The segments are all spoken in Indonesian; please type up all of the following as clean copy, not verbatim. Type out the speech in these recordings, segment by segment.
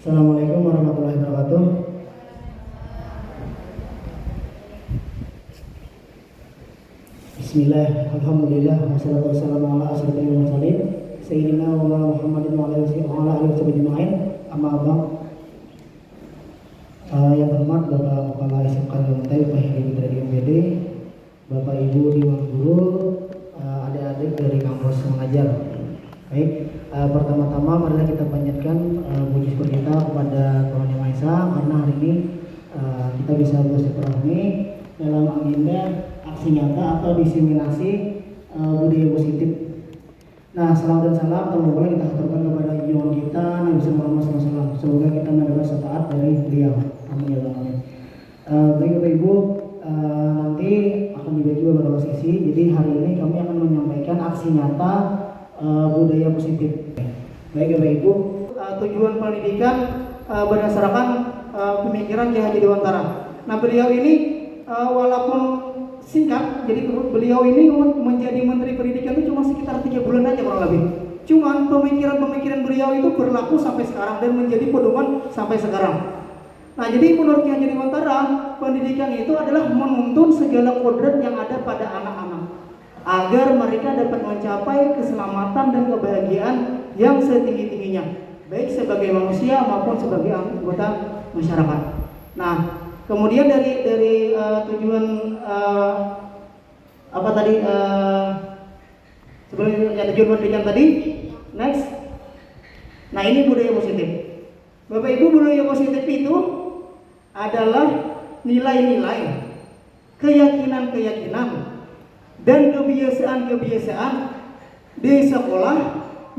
Assalamualaikum warahmatullahi wabarakatuh. Bismillah, alhamdulillah, wassalatu wassalamu ala asyrofil mursalin sayyidina wa maulana Muhammadin wa ala alihi wasallam ajma'in. Amma ba'd. Yang terhormat Bapak Kepala SMK Lantai, Pak Heri dari MPD, Bapak Ibu Dewan Guru, adik-adik dari kampus mengajar. Baik, pertama-tama marilah kita panjatkan puji syukur kita kepada Tuhan Yang Maha Esa karena hari ini kita bisa bersilaturahmi dalam agenda aksi nyata atau diseminasi budaya positif. Nah, salam dan salam terlebih kita aturkan kepada junjungan kita Nabi Muhammad SAW. Semoga kita mendapat syafaat dari beliau. Amin ya rabbal alamin. Baik Bapak Ibu, nanti akan dibagi beberapa sesi. Jadi hari ini kami akan menyampaikan aksi nyata budaya positif. Baik Bapak Ibu, tujuan pendidikan berdasarkan pemikiran Ki Haji Dewantara. Nah, beliau ini walaupun singkat, jadi beliau ini menjadi Menteri Pendidikan itu cuma sekitar 3 bulan aja kurang lebih. Cuman pemikiran-pemikiran beliau itu berlaku sampai sekarang dan menjadi pedoman sampai sekarang. Nah, jadi menurut Ki Haji Dewantara, pendidikan itu adalah menuntun segala kodrat yang ada pada anak-anak agar mereka dapat mencapai keselamatan dan kebahagiaan yang setinggi-tingginya, baik sebagai manusia maupun sebagai anggota masyarakat. Nah, kemudian dari tujuan apa tadi sebelum tujuan pendidikan tadi, next. Nah, ini budaya positif. Bapak Ibu, budaya positif itu adalah nilai-nilai, keyakinan-keyakinan dan kebiasaan-kebiasaan di sekolah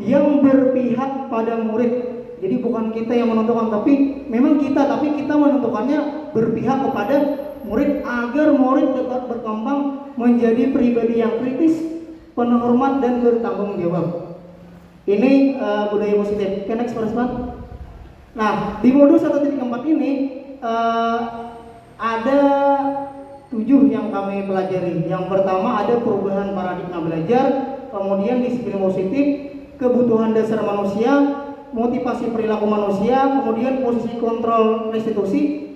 yang berpihak pada murid. Jadi bukan kita yang menentukan, tapi kita menentukannya berpihak kepada murid agar murid dapat berkembang menjadi pribadi yang kritis, penghormat dan bertanggung jawab. Ini budaya positif. Can next respon? Nah, di modul 1.4 ini ada 7 yang kami pelajari. Yang pertama ada perubahan paradigma belajar, kemudian disiplin positif, kebutuhan dasar manusia, motivasi perilaku manusia, kemudian posisi kontrol restitusi,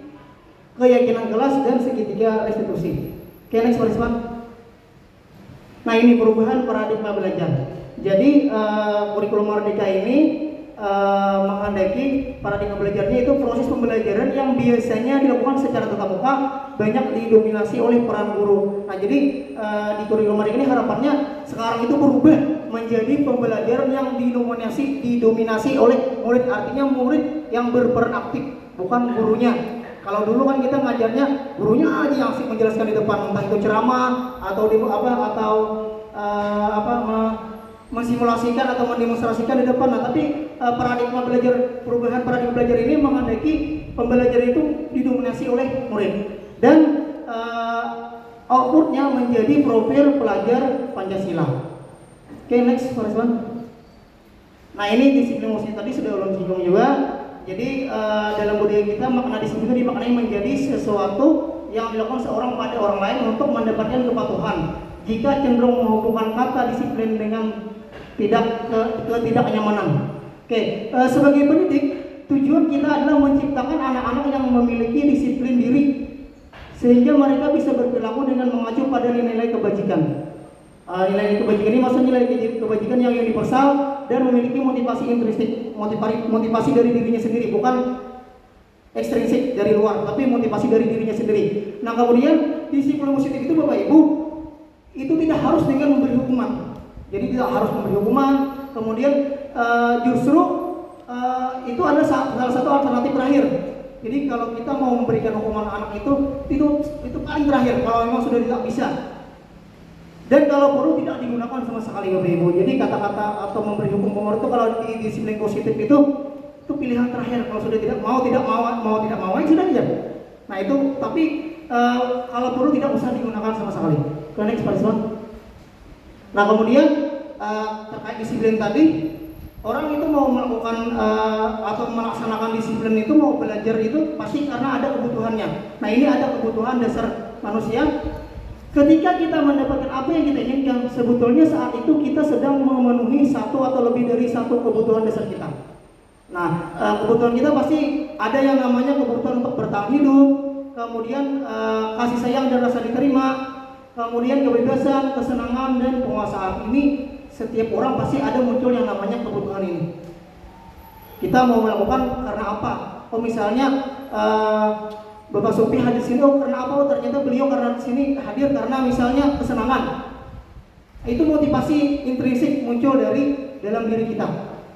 keyakinan kelas, dan segitiga restitusi. Oke, next respon. Nah, ini perubahan paradigma belajar. Jadi kurikulum Merdeka ini menghendaki paradigma belajarnya itu proses pembelajaran yang biasanya dilakukan secara tatap muka, banyak didominasi oleh peran guru. Nah, jadi di kurikulum Merdeka ini harapannya sekarang itu berubah menjadi pembelajaran yang didominasi oleh murid, artinya murid yang berperan aktif, bukan gurunya. Kalau dulu kan kita ngajarnya gurunya aja yang asik menjelaskan di depan, entah itu ceramah atau mensimulasikan atau mendemonstrasikan di depan. Nah, tapi perubahan paradigma belajar ini menghendaki pembelajaran itu didominasi oleh murid dan outputnya menjadi profil pelajar Pancasila. Oke, next respon. Nah, ini disiplin musik tadi sudah ulun singgung juga. Jadi dalam budaya kita makna disiplin itu dimaknai menjadi sesuatu yang dilakukan seorang pada orang lain untuk mendapatkan kepatuhan. Jika cenderung menghubungkan kata disiplin dengan ketidaknyamanan. Oke, sebagai pendidik, tujuan kita adalah menciptakan anak-anak yang memiliki disiplin diri sehingga mereka bisa berperilaku dengan mengacu pada nilai-nilai kebajikan. Nilai kebajikan ini maksudnya nilai kebajikan yang universal dan memiliki motivasi intrinsik, motivasi dari dirinya sendiri, bukan ekstrinsik dari luar, tapi motivasi dari dirinya sendiri. Nah, kemudian disiplin positif itu Bapak Ibu itu tidak harus dengan memberi hukuman. Jadi tidak harus memberi hukuman. Kemudian justru itu ada salah satu alternatif terakhir. Jadi kalau kita mau memberikan hukuman anak itu paling terakhir kalau memang sudah tidak bisa. Dan kalau perlu tidak digunakan sama sekali Bapak Ibu. Jadi kata-kata atau memberi hukum pemor itu kalau di disiplin positif itu pilihan terakhir. Kalau sudah tidak mau ya sudah aja. Nah, itu tapi kalau perlu tidak usah digunakan sama sekali. Next respon. Nah kemudian terkait disiplin tadi, orang itu mau melakukan atau melaksanakan disiplin itu, mau belajar itu pasti karena ada kebutuhannya. Nah ini ada kebutuhan dasar manusia. Ketika kita mendapatkan apa yang kita inginkan, sebetulnya saat itu kita sedang memenuhi satu atau lebih dari satu kebutuhan dasar kita. Nah, kebutuhan kita pasti ada yang namanya kebutuhan untuk bertahan hidup, kemudian kasih sayang dan rasa diterima, kemudian kebebasan, kesenangan, dan penguasaan. Ini setiap orang pasti ada muncul yang namanya kebutuhan ini. Kita mau melakukan karena apa? Oh misalnya Bapak Sopi hadir sini, oh karena apa? Oh ternyata beliau karena sini hadir karena misalnya kesenangan. Itu motivasi intrinsik muncul dari dalam diri kita,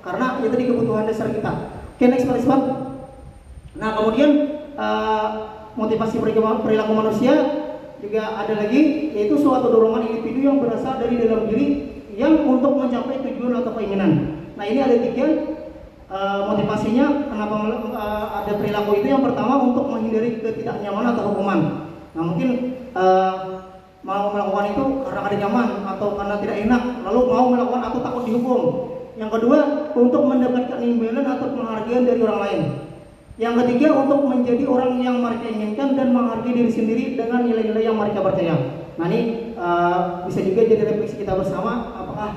karena itu di kebutuhan dasar kita. Oke, next participant. Nah kemudian motivasi perilaku manusia juga ada lagi, yaitu suatu dorongan individu yang berasal dari dalam diri yang untuk mencapai tujuan atau keinginan. Nah ini ada 3 motivasinya kenapa ada perilaku itu. Yang pertama untuk menghindari ketidaknyamanan atau hukuman. Nah mungkin mau melakukan itu karena ada nyaman atau karena tidak enak, lalu mau melakukan atau takut dihukum. Yang kedua untuk mendapatkan imbalan atau penghargaan dari orang lain. Yang ketiga untuk menjadi orang yang mereka inginkan dan menghargai diri sendiri dengan nilai-nilai yang mereka percaya. Nah ini bisa juga jadi refleksi kita bersama, apakah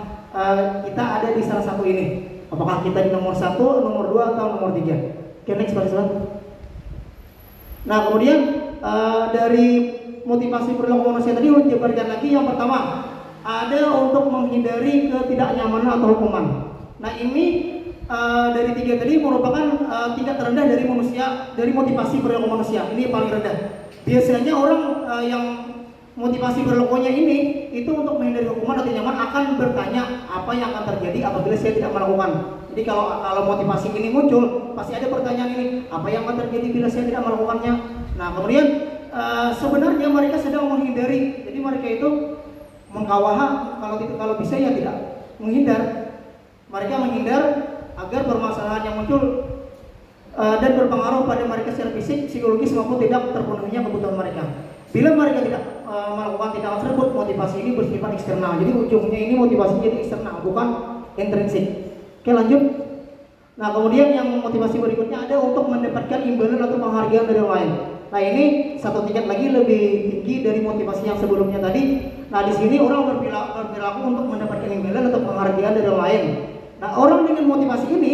kita ada di salah satu ini. Apakah kita di nomor 1, nomor 2, atau nomor 3? Oke, next participant. Nah kemudian dari motivasi perilaku manusia tadi dijabarkan lagi. Yang pertama ada untuk menghindari ketidaknyamanan atau hukuman. Nah ini dari 3 tadi merupakan tingkat terendah dari manusia, dari motivasi perilaku manusia. Ini paling rendah. Biasanya orang yang motivasi perilakunya ini itu untuk menghindari hukuman atau nyaman akan bertanya apa yang akan terjadi apabila saya tidak melakukan. Jadi kalau motivasi ini muncul, pasti ada pertanyaan ini, apa yang akan terjadi bila saya tidak melakukannya. Nah kemudian sebenarnya mereka sedang menghindari. Jadi mereka itu mengkawaha, kalau bisa ya tidak menghindar. Mereka menghindar agar permasalahan yang muncul dan berpengaruh pada mereka secara fisik, psikologis maupun tidak terpenuhinya kebutuhan mereka. Bila mereka tidak melakukan tindakan tersebut, motivasi ini bersifat eksternal. Jadi ujungnya ini motivasi jadi eksternal, bukan intrinsik. Oke lanjut. Nah kemudian yang motivasi berikutnya ada untuk mendapatkan imbalan atau penghargaan dari orang lain. Nah ini satu tingkat lagi lebih tinggi dari motivasi yang sebelumnya tadi. Nah di sini orang berperilaku untuk mendapatkan imbalan atau penghargaan dari orang lain. Nah orang dengan motivasi ini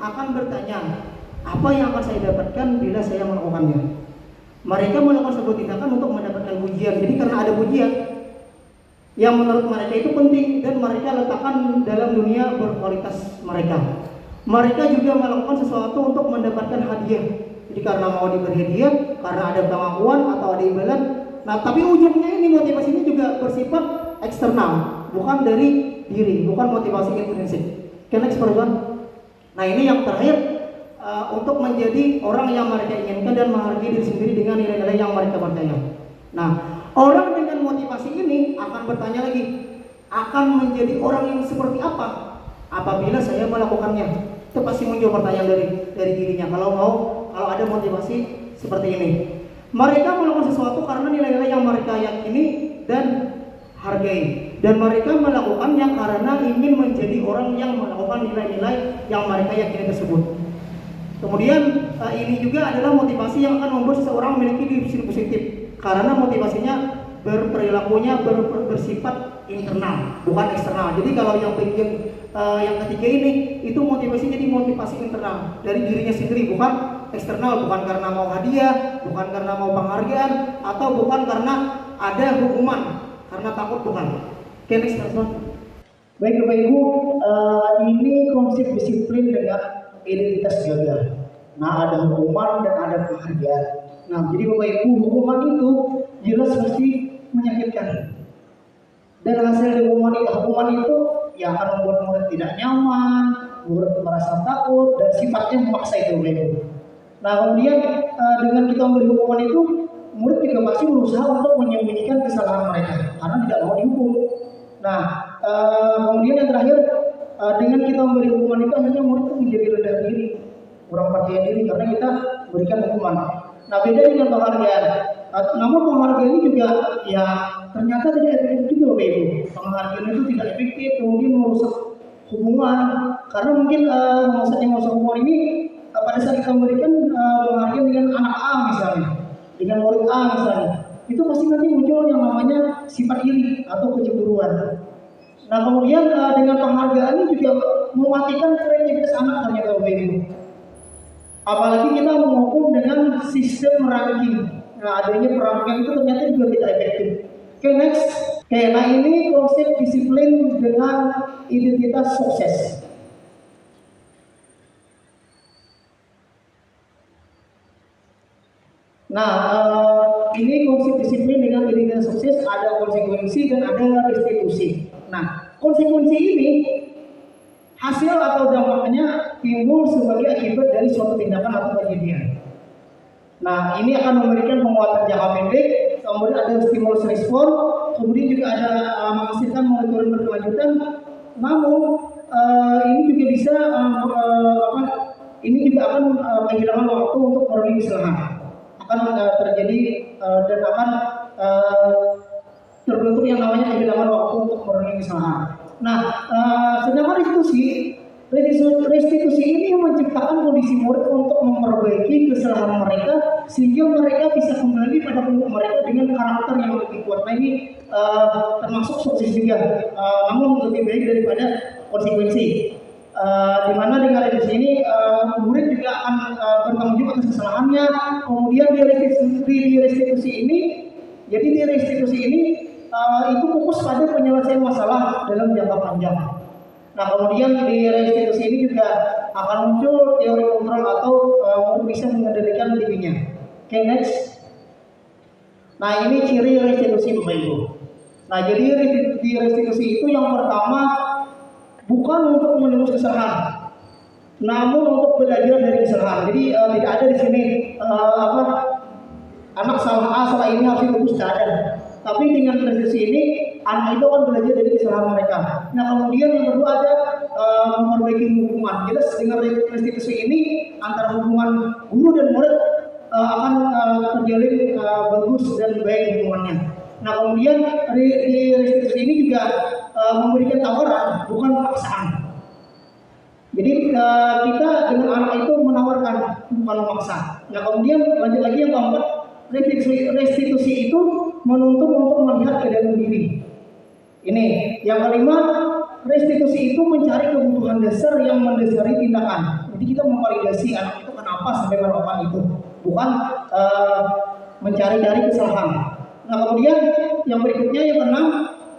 akan bertanya, apa yang akan saya dapatkan bila saya melakukannya? Mereka melakukan sebuah tindakan untuk mendapatkan pujian. Jadi karena ada pujian yang menurut mereka itu penting dan mereka letakkan dalam dunia berkualitas mereka. Mereka juga melakukan sesuatu untuk mendapatkan hadiah. Jadi karena mau diberi hadiah, karena ada pengakuan atau ada imbalan. Nah tapi ujungnya ini motivasinya juga bersifat eksternal, bukan dari diri, bukan motivasi intrinsik. Next person. Nah ini yang terakhir, untuk menjadi orang yang mereka inginkan dan menghargai diri sendiri dengan nilai-nilai yang mereka percaya. Nah, orang dengan motivasi ini akan bertanya lagi, akan menjadi orang yang seperti apa apabila saya melakukannya? Itu pasti muncul pertanyaan dari dirinya. Kalau ada motivasi seperti ini, mereka melakukan sesuatu karena nilai-nilai yang mereka yakini dan hargai, dan mereka melakukannya karena ingin menjadi orang yang melakukan nilai-nilai yang mereka yakini tersebut. Kemudian ini juga adalah motivasi yang akan membuat seseorang memiliki diri positif, karena motivasinya berperilakunya bersifat internal, bukan eksternal. Jadi kalau yang ketiga ini itu motivasi, jadi motivasi internal dari dirinya sendiri, bukan eksternal, bukan karena mau hadiah, bukan karena mau penghargaan, atau bukan karena ada hukuman, karena takut, bukan. Oke, next person. Baik Bapak Ibu, ini konsep disiplin dengan identitas gagal. Nah ada hukuman dan ada penghargaan. Nah jadi Bapak Ibu, hukuman itu jelas pasti menyakitkan. Dan hasil hukuman itu ya akan membuat murid tidak nyaman, murid merasa takut dan sifatnya memaksa itu Bapak Ibu. Nah kemudian dengan kita memberi hukuman itu, murid juga pasti berusaha untuk menyembunyikan kesalahan mereka karena tidak mau dihukum. Nah kemudian yang terakhir, dengan kita memberi hukuman itu akhirnya murid itu menjadi rendah diri, kurang percaya diri karena kita berikan hukuman. Nah beda dengan penghargaan. Namun penghargaan ini juga ya ternyata tidak efektif juga Bapak Ibu. penghargaan itu tidak efektif, kemudian merusak hubungan. Karena mungkin merusak hubungan ini pada saat kita memberikan penghargaan dengan anak A misalnya, dengan murid A misalnya, itu pasti nanti muncul yang namanya sifat iri atau kecemburuan. Nah kemudian dengan penghargaan ini juga mematikan kreativitas anak ternyata Bapak Ibu. Apalagi kita menghukum dengan sistem ranking. Nah adanya ranking itu ternyata juga tidak efektif. Oke, next. Oke, nah ini konsep disiplin dengan identitas sukses. Nah, ini konsep disiplin dengan identitas sukses, ada konsekuensi dan ada restitusi. Nah, konsekuensi ini hasil atau dampaknya timbul sebagai akibat dari suatu tindakan atau kejadian. Nah, ini akan memberikan penguatan jangka pendek, kemudian ada stimulus respon, kemudian juga ada menghasilkan monitoring berkelanjutan. Namun, ini juga bisa ini juga akan kehilangan waktu untuk memenuhi kesalahan. Akan terjadi dan akan terbentuk yang namanya kehilangan waktu untuk memenuhi kesalahan. Nah, sedangkan restitusi ini menciptakan kondisi murid untuk memperbaiki kesalahan mereka sehingga mereka bisa kembali pada bentuk mereka dengan karakter yang lebih kuat. Nah ini termasuk sukses juga, namun lebih baik daripada konsekuensi. Di mana dengan restitusi ini murid juga akan bertanggung jawab atas kesalahannya. Kemudian di restitusi ini itu fokus pada penyelesaian masalah dalam jangka panjang. Nah kemudian di restitusi ini juga akan muncul teori kontrol atau bisa mengendalikan dirinya. Oke, next. Nah ini ciri restitusi Bapak Ibu. Nah jadi di restitusi itu yang pertama bukan untuk menebus kesalahan, namun untuk belajar dari kesalahan. Jadi tidak ada di sini anak salah A salah ini harus ditebus, tidak ada. Tapi dengan restitusi ini anak itu akan belajar dari kesalahan mereka. Nah kemudian yang kedua ada memperbaiki hubungan. Jelas dengan restitusi ini antara hubungan guru dan murid akan terjalin bagus dan baik hubungannya. Nah kemudian di restitusi ini juga memberikan tawaran bukan paksaan. Jadi kita dengan anak itu menawarkan bukan memaksa. Nah kemudian lanjut lagi yang keempat, restitusi itu menuntut untuk melihat ke dalam diri. Ini yang kelima, restitusi itu mencari kebutuhan dasar yang mendasari tindakan. Jadi kita memvalidasi anak itu kenapa sampai melakukan itu, bukan mencari-cari kesalahan. Nah kemudian yang berikutnya yang keenam,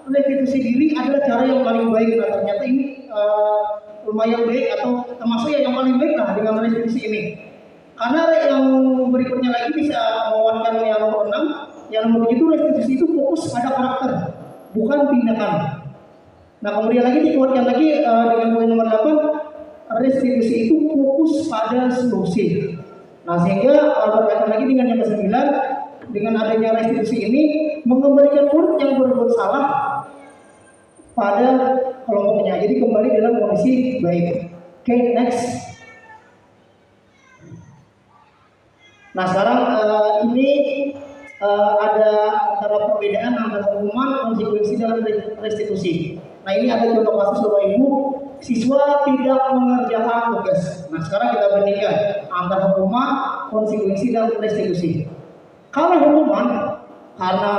restitusi diri adalah cara yang paling baik. Nah ternyata ini lumayan baik atau termasuk yang paling baik lah dengan restitusi ini. Karena yang berikutnya lagi bisa menguatkan yang nomor 6, yang nomor 7 restitusi itu fokus pada karakter, bukan tindakan. Nah kemudian lagi dikuatkan lagi dengan poin nomor 8, restitusi itu fokus pada solusi. Nah sehingga berkaitan lagi dengan yang ke-9, dengan adanya restitusi ini mengembalikan murid yang berbuat salah pada kelompoknya, jadi kembali dalam kondisi baik. Oke, next. Nah sekarang ini ada antara perbedaan antara hukuman, konsekuensi dalam restitusi. Nah ini ada contoh kasus Bapak Ibu, siswa tidak mengerjakan tugas. Nah sekarang kita bandingkan antara hukuman, konsekuensi dan restitusi. Kalau hukuman karena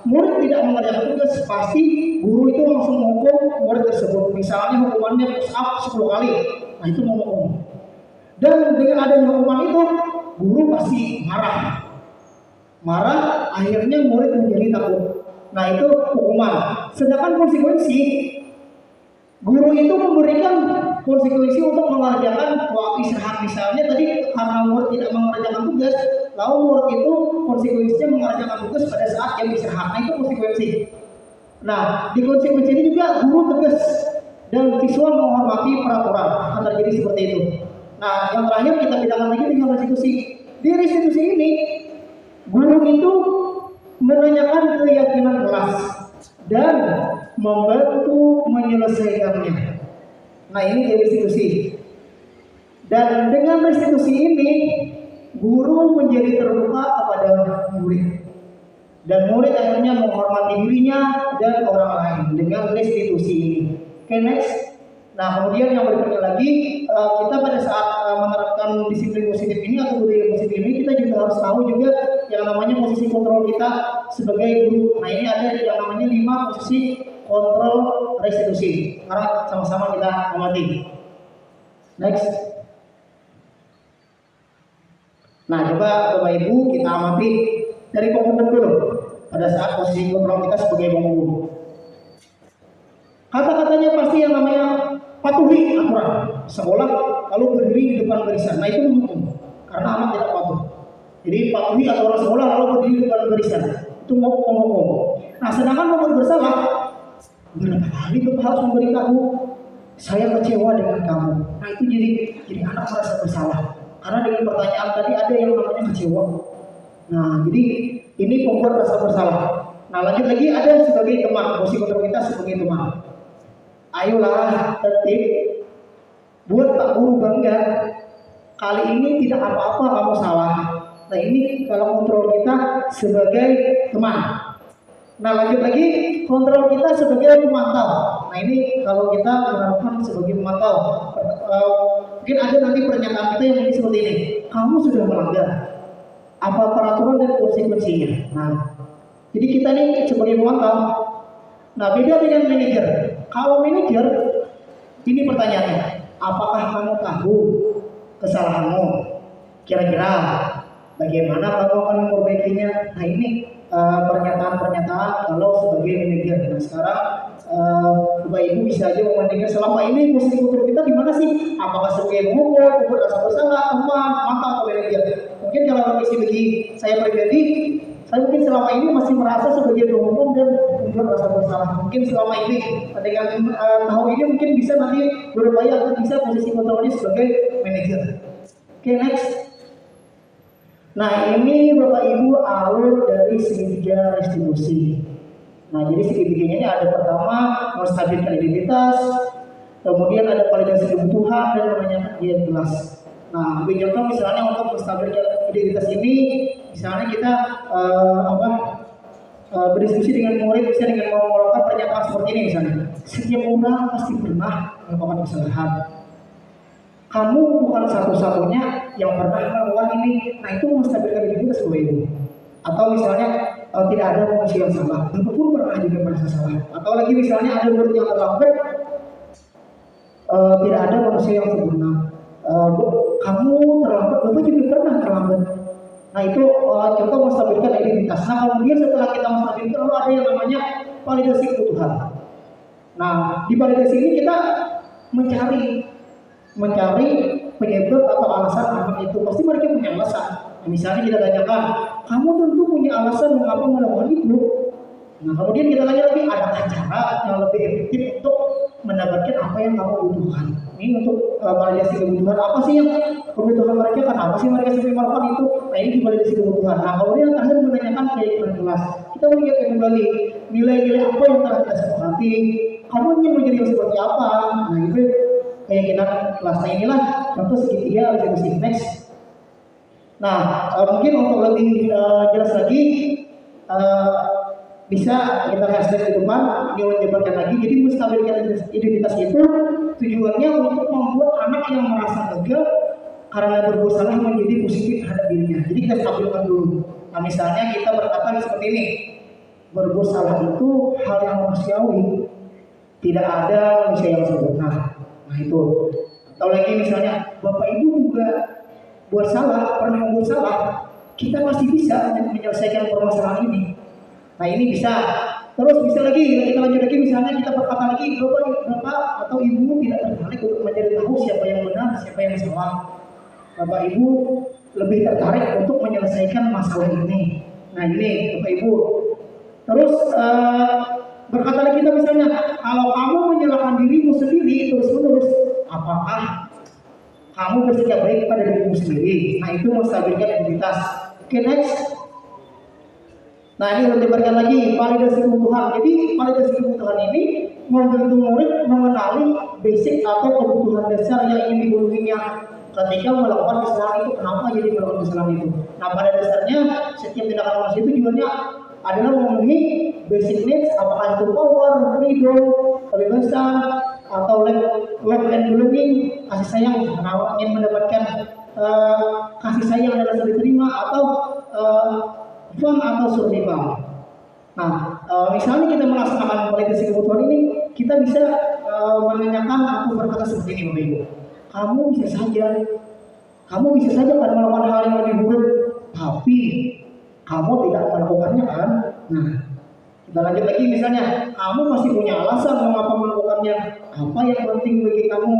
murid tidak mengerjakan tugas, pasti guru itu langsung menghukum murid tersebut. Misalnya hukumannya push up 10 kali, nah itu menghukum. Dan dengan adanya hukuman itu, guru pasti marah, akhirnya murid menjadi takut. Nah itu hukuman. Sedangkan konsekuensi, guru itu memberikan konsekuensi untuk mengerjakan waktu istirahat. Misalnya tadi karena murid tidak mengerjakan tugas, lalu murid itu konsekuensinya mengerjakan tugas pada saat jam istirahat. Nah itu konsekuensi. Nah di konsekuensi ini juga guru tegas dan siswa menghormati peraturan. Akan terjadi seperti itu. Nah yang terakhir kita bedakan lagi dengan restitusi. Di restitusi ini guru itu menanyakan keyakinan kelas dan membantu menyelesaikannya. Nah ini di restitusi. Dan dengan restitusi ini guru menjadi terbuka kepada murid. dan murid akhirnya menghormati dirinya dan orang lain dengan restitusi ini. Oke, next. Nah, kemudian yang berikutnya lagi, kita pada saat menerapkan disiplin positif ini atau budaya positif ini, kita juga harus tahu juga yang namanya posisi kontrol kita sebagai guru. Nah, ini ada yang namanya 5 posisi kontrol restitusi. Sekarang sama-sama kita amati. Next. Nah, coba Bapak Ibu kita amati dari pengumuman dulu pada saat posisi kontrol kita sebagai pengumum. Kata-katanya pasti yang namanya patuhi aturan sekolah, lalu berdiri di depan barisan. Nah, itu menghukum karena anak tidak patuh. Jadi patuhi aturan sekolah lalu berdiri di depan barisan, itu mau penghukum. Nah, sedangkan mau bersalah, berapa kali kita harus memberitahu saya kecewa dengan kamu. Nah, itu jadi anak merasa bersalah karena dengan pertanyaan tadi ada yang namanya kecewa. Nah, jadi ini membuat rasa bersalah. Nah, lanjut lagi ada sebagai teman, posisi kontrol kita sebagai teman. Ayolah tertib, buat Pak Guru bangga. Kali ini tidak apa-apa kamu salah. Nah, ini kalau kontrol kita sebagai teman. Nah, lanjut lagi kontrol kita sebagai pemantau. Nah, ini kalau kita menerapkan sebagai pemantau, mungkin ada nanti pernyataan kita yang mungkin seperti ini. Kamu sudah melanggar apa peraturan dan konsekuensinya. Nah, jadi kita ini sebagai pemantau. Nah, beda dengan manajer. Kalau manajer, ini pertanyaannya, apakah kamu tahu kesalahanmu? Kira-kira bagaimana kamu akan memperbaikinya? Nah, ini pernyataan-pernyataan kalau sebagai manajer. Nah, sekarang Bapak Ibu bisa aja membandingkan selama ini posisi kontrol kita di mana sih? Apakah sebagai pengumum, rasa bersalah, teman, mata atau manajer? Mungkin kalau bagi saya pribadi, saya mungkin selama ini masih merasa sebagai pengumum dan membuat rasa bersalah. Mungkin selama ini dengan tahun ini mungkin bisa nanti berupaya agar bisa posisi kontrolnya sebagai manajer. Oke, next. Nah, ini Bapak Ibu alur dari segitiga restitusi. Nah, jadi segitiganya ini ada pertama menstabilkan identitas, kemudian ada validasi kebutuhan dan menanyakan dia jelas. Nah, ambil contoh misalnya untuk menstabilkan identitas ini, misalnya kita berdiskusi dengan murid, misalnya dengan mengeluarkan pernyataan seperti ini misalnya. Setiap orang pasti pernah melakukan kesalahan. Kamu bukan satu-satunya yang pernah melakukan ini. Nah, itu menstabilkan identitas Bapak Ibu. Atau misalnya tidak ada manusia yang salah, Bapak pun pernah juga merasa salah. Atau lagi misalnya ada murid yang terlambat, tidak ada manusia yang sempurna. Kamu terlambat, Bapak juga pernah terlambat. Nah, itu contoh menstabilkan identitas. Nah, kemudian setelah kita menstabilkan, lalu ada yang namanya validasi kebutuhan. Nah, di validasi ini kita mencari penyebab atau alasan anak itu. Pasti mereka punya alasan. Nah, misalnya kita tanyakan, kamu tentu punya alasan mengapa melakukan itu. Nah, kemudian kita tanya lagi, adakah cara yang lebih efektif untuk mendapatkan apa yang kamu butuhkan? Ini untuk validasi kebutuhan, apa sih yang kebutuhan mereka, kenapa sih mereka sampai melakukan itu? Nah, ini validasi kebutuhan. Nah, kemudian terakhir menanyakan keyakinan kelas. Kita mengingatkan kembali nilai-nilai apa yang telah kita sepakati. Kamu ingin menjadi yang seperti apa? Nah, itu keyakinan kelas. Nah, inilah contoh segitiga restitusi. Next. Nah, mungkin untuk lebih jelas lagi, bisa kita lihat slide di depan, ini menjelaskan lagi. Jadi menstabilkan identitas itu tujuannya untuk membuat anak yang merasa gagal karena berbuat salah menjadi positif terhadap dirinya. Jadi kita stabilkan dulu. Nah, misalnya kita berkata seperti ini, berbuat salah itu hal yang manusiawi, tidak ada manusia yang sempurna. Nah, itu. Atau lagi misalnya Bapak Ibu juga buat salah, pernah membuat salah, kita masih bisa menyelesaikan permasalahan ini. Nah, ini bisa. Terus bisa lagi, kita lanjut lagi, misalnya kita berkata lagi, Bapak atau Ibu tidak tertarik untuk mencari tahu siapa yang benar, siapa yang salah. Bapak Ibu lebih tertarik untuk menyelesaikan masalah ini. Nah, ini Bapak Ibu. Terus berkata lagi kita misalnya, kalau kamu menyalahkan dirimu sendiri terus-menerus, apakah kamu bersikap baik pada dirimu sendiri? Nah, itu menstabilkan identitas. Oke, next. Nah, ini menyebarkan lagi validasi kebutuhan. Jadi validasi kebutuhan ini membantu murid mengenali basic atau kebutuhan dasar yang ingin dipenuhinya ketika melakukan kesalahan itu. Kenapa jadi melakukan kesalahan itu? Nah, pada dasarnya setiap tindakan manusia itu tujuannya adalah memenuhi basic needs, apakah itu power, ridho, kebebasan, atau love and belonging, kasih sayang, ingin mendapatkan kasih sayang adalah diterima, atau fun atau survival. Nah, misalnya kita melaksanakan kualitas kebutuhan ini, kita bisa menanyakan atau berkata seperti ini, Bapak Ibu. Kamu bisa saja kan melakukan hal yang lebih buruk, tapi kamu tidak melakukannya kan? Nah, kita lanjut lagi misalnya, kamu masih punya alasan mengapa melakukannya, apa yang penting bagi kamu?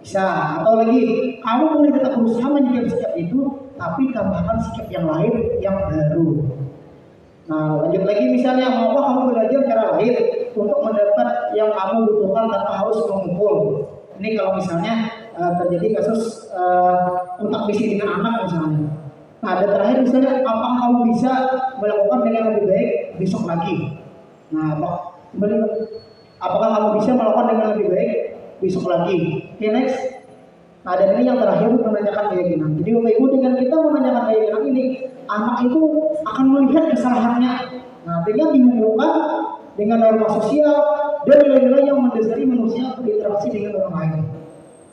Bisa, atau lagi, kamu boleh tetap berusaha menjaga sikap itu, tapi tambahkan sikap yang lain yang baru. Nah, lanjut lagi misalnya, maukah kamu belajar cara lain untuk mendapat yang kamu butuhkan tanpa harus mengumpul. Ini kalau misalnya terjadi kasus kontak-bisik dengan anak misalnya. Nah, ada terakhir misalnya, apakah kamu bisa melakukan dengan lebih baik besok lagi? Nah, apakah kamu bisa melakukan dengan lebih baik besok lagi? Okay, next. Nah, dan ini yang terakhir menanyakan keyakinan. Jadi Bapak Ibu, dengan kita menanyakan keyakinan ini, anak itu akan melihat kesalahannya. Nah, dengan dihubungkan dengan norma sosial dan nilai-nilai yang mendasari manusia berinteraksi dengan orang lain.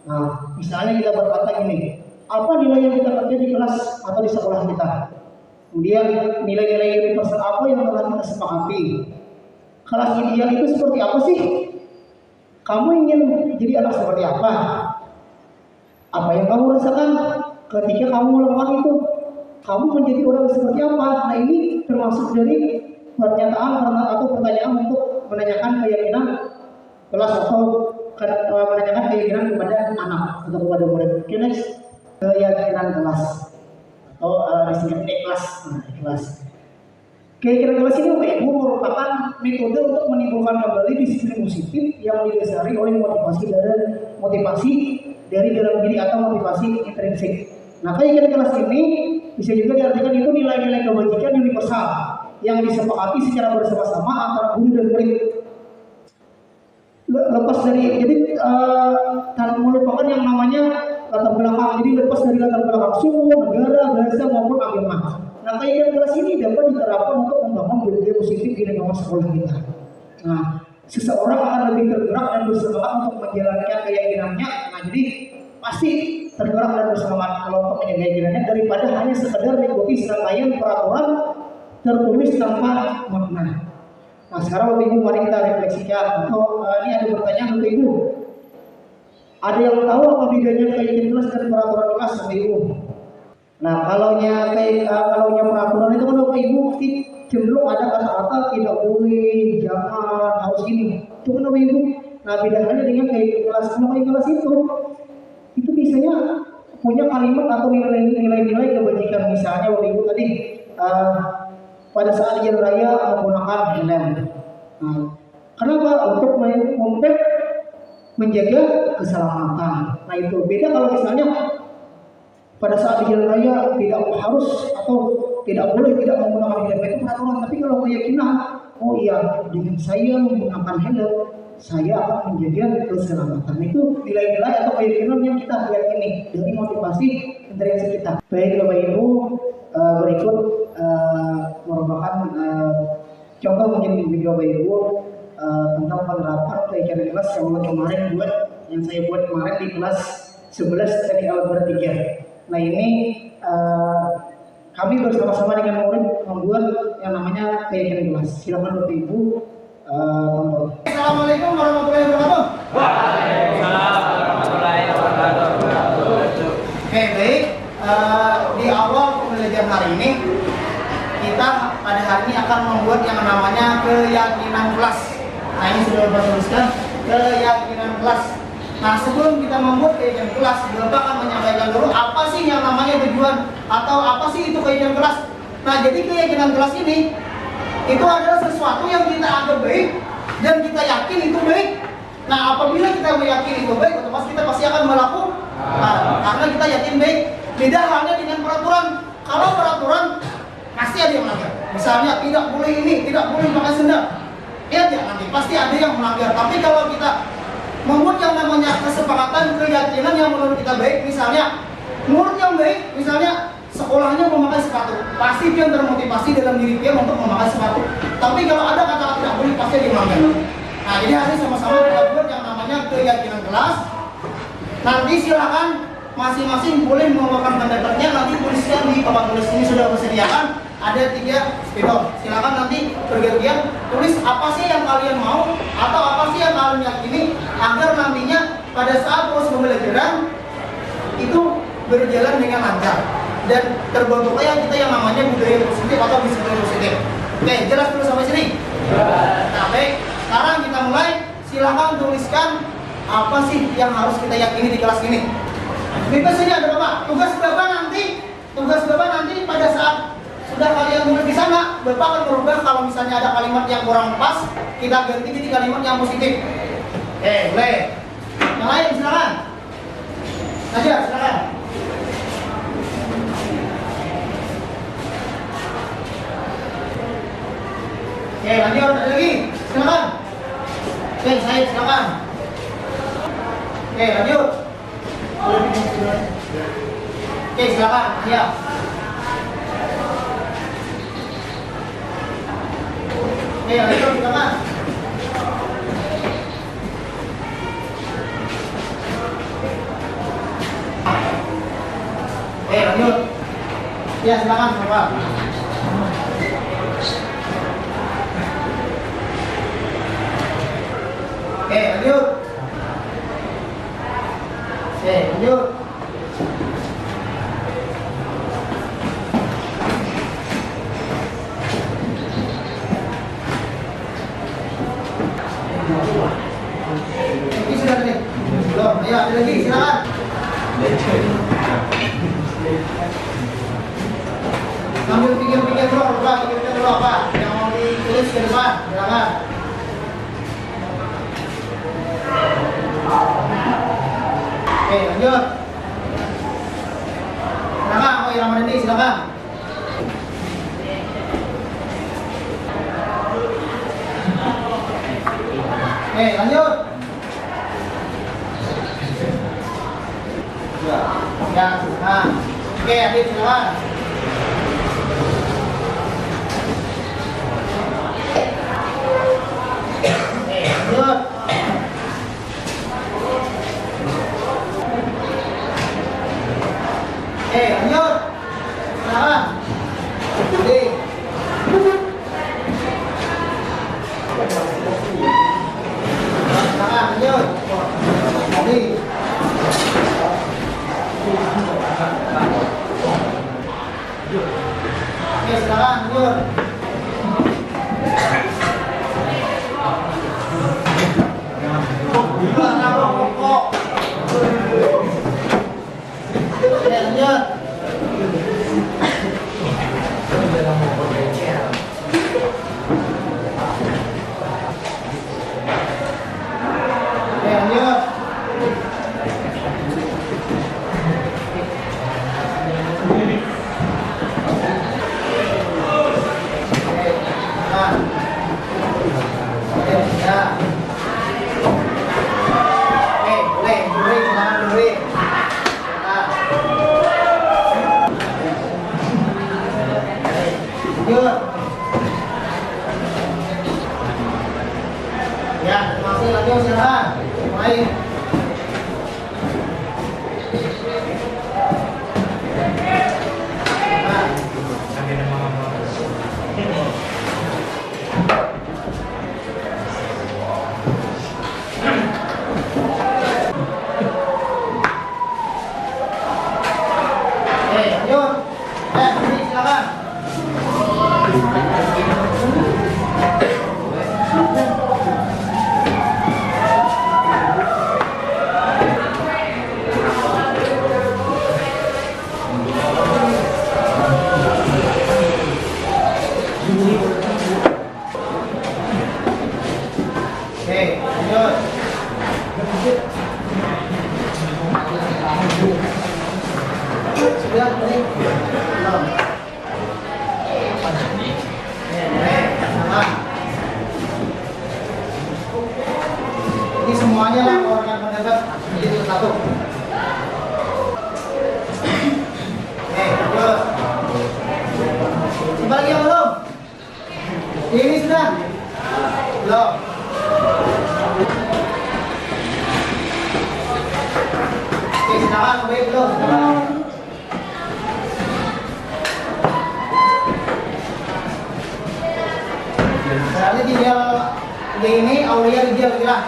Nah, misalnya kita berkata gini, apa nilai yang kita kerja di kelas atau di sekolah kita? Kemudian nilai-nilai universal apa yang telah kita sepakati? Kelas ideal itu seperti apa sih? Kamu ingin jadi anak seperti apa? Apa yang kamu rasakan ketika kamu melakukan itu? Kamu menjadi orang seperti apa? Nah, ini termasuk dari pernyataan atau pertanyaan untuk menanyakan keyakinan kelas atau menanyakan keyakinan kepada anak atau kepada murid. Oke, next. Keyakinan kelas atau disingkat kelas. Nah, kelas. Keyakinan kelas ini Bapak Ibu merupakan metode untuk menimbulkan kembali disiplin positif yang didasari oleh motivasi dari dalam diri atau motivasi intrinsik. Nah, keyakinan kelas ini bisa juga diartikan itu nilai-nilai kebajikan universal yang disepakati secara bersama-sama antara guru dan murid. Lepas dari, jadi tanpa melupakan yang namanya latar belakang. Jadi lepas dari latar belakang suku, negara, bahasa maupun agama. Nah, keyakinan kelas ini dapat diterapkan untuk membangun budaya positif di lingkungan sekolah kita. Nah, seseorang akan lebih tergerak dan bersemangat untuk menjalankan keyakinannya. Nah, jadi pasti tergerak dan bersemangat kalau untuk menjaga keyakinannya daripada hanya sekedar mengikuti serangkaian peraturan tertulis tanpa makna. Nah, sekarang Bapak Ibu mari kita refleksikan. Atau ini ada pertanyaan Bapak Ibu. Ada yang tahu apa bedanya keyakinan kelas dan peraturan kelas Bapak Ibu? Nah, kalaunya peraturan itu kan Bapak Ibu pasti cenderung ada kata-kata tidak boleh, jangan, harus ini. Itu kan Bapak Ibu. Nah, bedanya dengan keyakinan kelas. Kalau keyakinan kelas itu biasanya punya kalimat atau nilai-nilai kebajikan. Misalnya Bapak Ibu tadi pada saat jalan raya menggunakan helm. Nah, kenapa? Untuk menjaga keselamatan. Nah, itu beda kalau misalnya pada saat di jalan raya tidak harus atau tidak boleh tidak menggunakan helm, itu peraturan. Tapi kalau keyakinan, oh iya, dengan saya menggunakan helm, saya akan menjaga keselamatan. Itu nilai-nilai atau keyakinan yang kita yakini dari motivasi intrinsik kita. Baik Bapak Ibu, berikut merupakan contoh mungkin video Bapak Ibu tentang penerapan keyakinan kelas yang saya buat kemarin di kelas 11 dari Algebra 3. Nah, ini kami bersama-sama dengan murid membuat yang namanya keyakinan kelas. Silakan Bapak Ibu tonton. Assalamualaikum warahmatullahi wabarakatuh. Waalaikumsalam warahmatullahi wabarakatuh. Oke, baik. Di awal pembelajaran hari ini kita pada hari ini akan membuat yang namanya keyakinan kelas. Nah, ini sudah Bapak tuliskan keyakinan kelas. Nah, sebelum kita membuat keyakinan kelas, Bapak akan menyampaikan dulu apa sih yang namanya tujuan atau apa sih itu keyakinan kelas. Nah, jadi keyakinan kelas ini itu adalah sesuatu yang kita anggap baik dan kita yakin itu baik. Nah, apabila kita meyakini itu baik, otomatis kita pasti akan melakukan karena kita yakin baik. Beda halnya dengan peraturan. Kalau peraturan pasti ada yang melanggar. Misalnya tidak boleh ini, tidak boleh pakai sendal. Ya, nanti pasti ada yang melanggar. Tapi kalau kita membuat yang namanya kesepakatan keyakinan yang menurut kita baik, misalnya menurut yang baik, misalnya sekolahnya memakai sepatu, pasti dia termotivasi dalam diri dia untuk memakai sepatu. Tapi kalau ada kata-kata tidak boleh, pasti dia melanggar. Nah, jadi hari sama-sama kita buat yang namanya keyakinan kelas. Nanti silakan masing-masing boleh mengeluarkan pendapatnya. Nanti tuliskan di papan tulis ini sudah disediakan. Ada 3 spidol. Silakan nanti bergantian tulis apa sih yang kalian mau atau apa sih yang kalian yakini agar nantinya pada saat proses pembelajaran itu berjalan dengan lancar dan terbentuklah yang kita yang namanya budaya positif atau disiplin positif. Oke, jelas dulu sampai sini? Nah, baik. Sekarang kita mulai. Silakan tuliskan apa sih yang harus kita yakini di kelas ini. Bebas saja ada Bapak. Tugas Bapak nanti pada saat sudah kalian mulai di sana, Bapak akan merubah kalau misalnya ada kalimat yang kurang pas, kita ganti jadi kalimat yang positif. Oke, boleh. Yang lain silakan. Aja, silakan. Oke, lanjut ada lagi. Silakan. Oke, saya silakan. Oke, lanjut. Oke, silakan. Ya. Oke, lanjut silakan. Oke, lanjut. Ya, silakan, Bapak. Oke, lanjut. Oke, lanjut. Ini sudah nih. Belum, ayo ada lagi, silakan. Sambil pikir-pikir dulu, Pak, pikir-pikir dulu apa yang mau ditulis ke depan, silakan. Oke, lanjut. Silakan, oh yang ini silakan. Oke, lanjut. Ya, silakan. Oke, Adit silakan. Oke, lanjut. Lanjut. Silakan. Jadi. Silakan lanjut. Jadi. Oke, silakan lanjut. Oke, lanjut. Ya, masih lanjut silakan. Mulai. Ini semuanya lah keluarkan pendapat jadi satu. Lanjut. mengajar kira.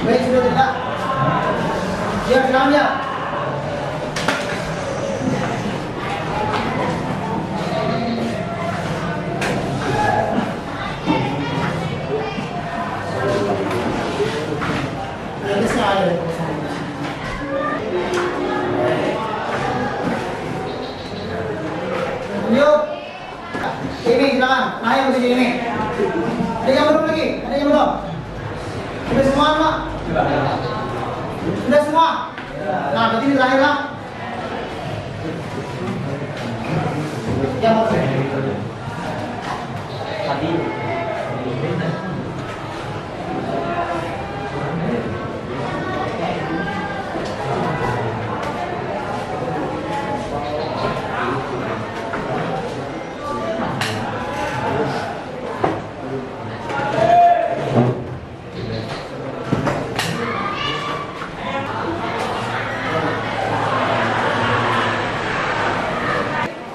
Baik, sudah tidak? Ya, silakan ya. Ini saya ada. Yuk. Ini silakan. Nah, yang begini ini. Ada yang belum lagi? Ada yang belum? Sudah semua, Pak? Sudah semua? Nah, berarti ini terakhir lah. Ya, mau Tadi.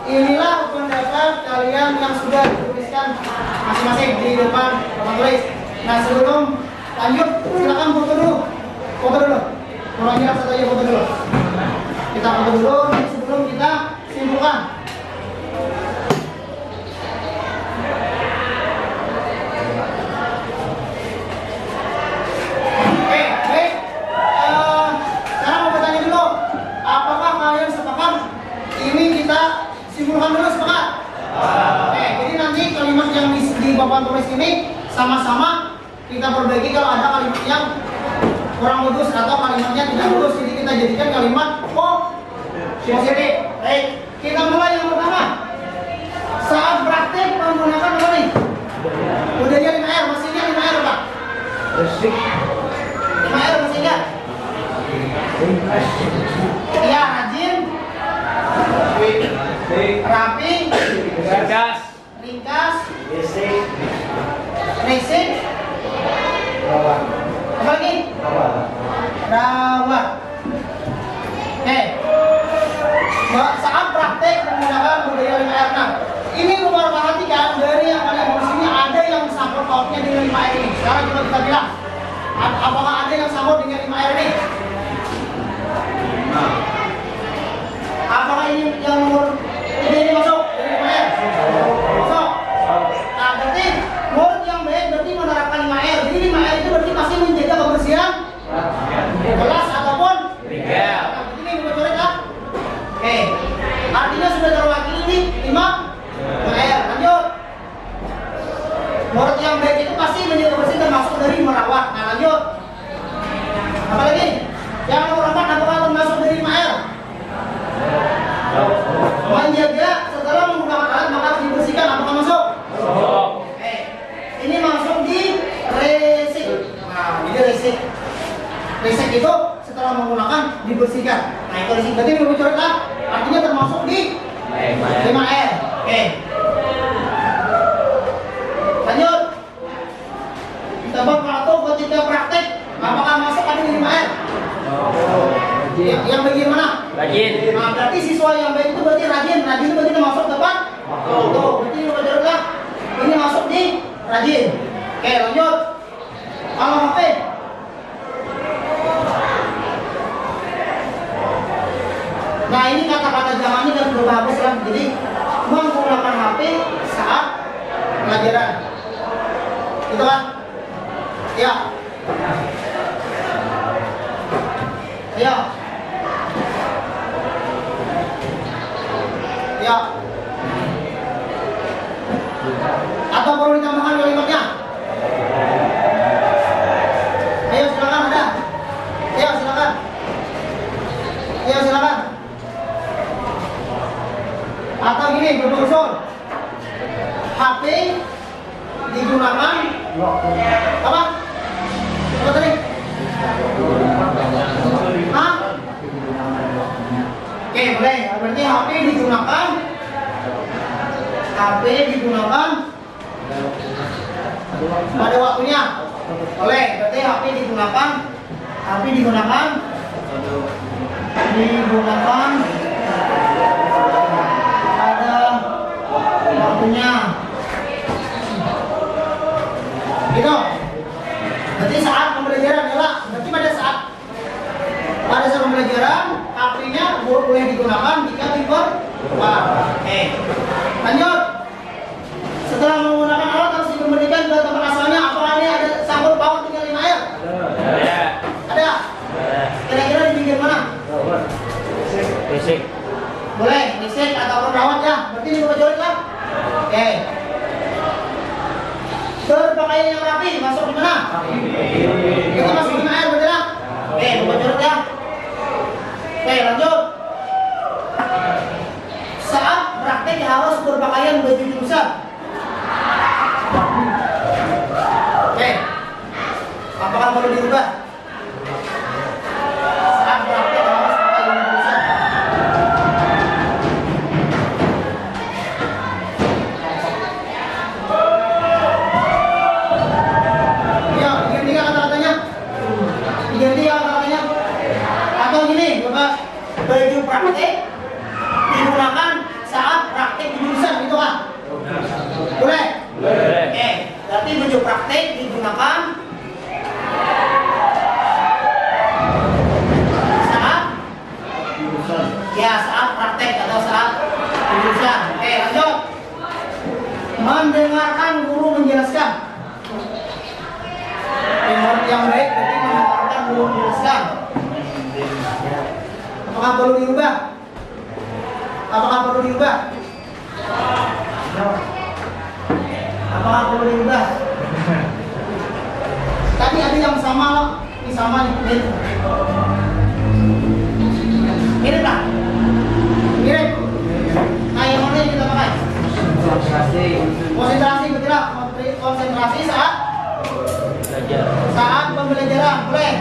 Inilah pendapat kalian yang sudah dituliskan masing-masing di depan papan tulis. Nah, sebelum lanjut, silakan foto dulu. Foto dulu. Kurangnya satu aja foto dulu. Kita foto dulu sebelum kita simpulkan. Oke, baik. Sekarang mau bertanya dulu. Apakah kalian sepakat ini kita simpulkan dulu, sepakat? Oke, jadi nanti kalimat yang di papan tulis ini sama-sama kita perbaiki kalau ada kalimat yang kurang bagus atau kalimatnya tidak bagus. Jadi kita jadikan kalimat positif. Baik, kita mulai yang pertama. Saat praktek menggunakan apa nih? Budaya 5R, masih ingat 5R apa? 5R masih ingat? Ya, rajin, rapi, Gas. ringkas, resik, apa lagi? Rawat. Oke. Saat praktek menggunakan budaya 5R. Nah, ini luar perhatikan dari yang kalian di sini ada yang sangkut pautnya dengan 5R ini. Sekarang coba kita bilang, apakah ada yang sangkut dengan 5R ini? Apakah ini yang nomor ini masuk dari 5R? Masuk. Nah, berarti murid yang baik berarti menerapkan 5R. Jadi 5R itu berarti pasti menjaga kebersihan kelas ataupun Tinggal. nah, ini bocorin kan? Oke. Artinya sudah terwakili di 5R. Lanjut. Murid yang baik itu pasti menjaga kebersihan termasuk dari merawat. Nah, lanjut. Apa lagi? Yang nomor 4 apakah termasuk dari 5R? Menjaga setelah menggunakan alat maka harus dibersihkan. Apakah masuk? Oke. Ini masuk di resik. Nah, ini resik. Resik itu setelah menggunakan dibersihkan. Nah, itu resik. Berarti ini bocorkan artinya termasuk di 5R. Oke. Lanjut. Kita berpatu ketika praktek apakah masuk ada di 5R? Yang bagian mana? Rajin. Nah, berarti siswa yang baik itu berarti rajin. Rajin itu berarti masuk tepat. Tuh, berarti ini bocorkan. Ini masuk di rajin. Oke, lanjut. Kalau HP. Nah, ini kata-kata zaman ini kan berbagus lah. Jadi menggunakan HP saat pelajaran. Gitu kan? Ya. Ya. Ya. Atau perlu ditambahkan kalimatnya? Ayo silakan ada. Ayo silakan. Ayo silakan. Atau gini berusul. HP digunakan apa? Apa tadi? Hah? Oke, boleh. Berarti HP digunakan pada waktunya. Boleh, berarti HP digunakan pada waktunya. Gitu. Berarti saat pembelajaran adalah berarti pada saat pembelajaran HP-nya boleh digunakan jika diperlukan. Oke. Lanjut. Setelah menggunakan alat harus dikembalikan ke tempat asalnya. Apakah ini ada sabun bawang tinggal 5 air? Ada. Kira-kira di pinggir mana? Fisik. Boleh, listrik atau perawat ya. Berarti ini coret lah. Oke. Berpakaian yang rapi masuk di mana? Kita masuk 5 air betul ya? Oke, coret ya. Oke, lanjut. Saat praktek harus berpakaian baju jurusan. Oke. Apakah perlu dirubah? Saat praktek harus pakai baju jurusan. Ya, diganti kata-katanya. Atau gini, Bapak, baju praktek digunakan saat praktek di jurusan gitu kan? Boleh? Boleh. Oke, berarti baju praktek digunakan saat saat praktek atau saat jurusan. Oke, lanjut. Mendengarkan guru menjelaskan. Yang baik berarti mendengarkan guru menjelaskan. Apakah perlu diubah? Apakah perlu diubah? Tadi ada yang sama loh. Ini sama nih. Mirip lah. Mirip. Nah, yang mana yang kita pakai? Konsentrasi betul lah. Konsentrasi saat pembelajaran. Boleh?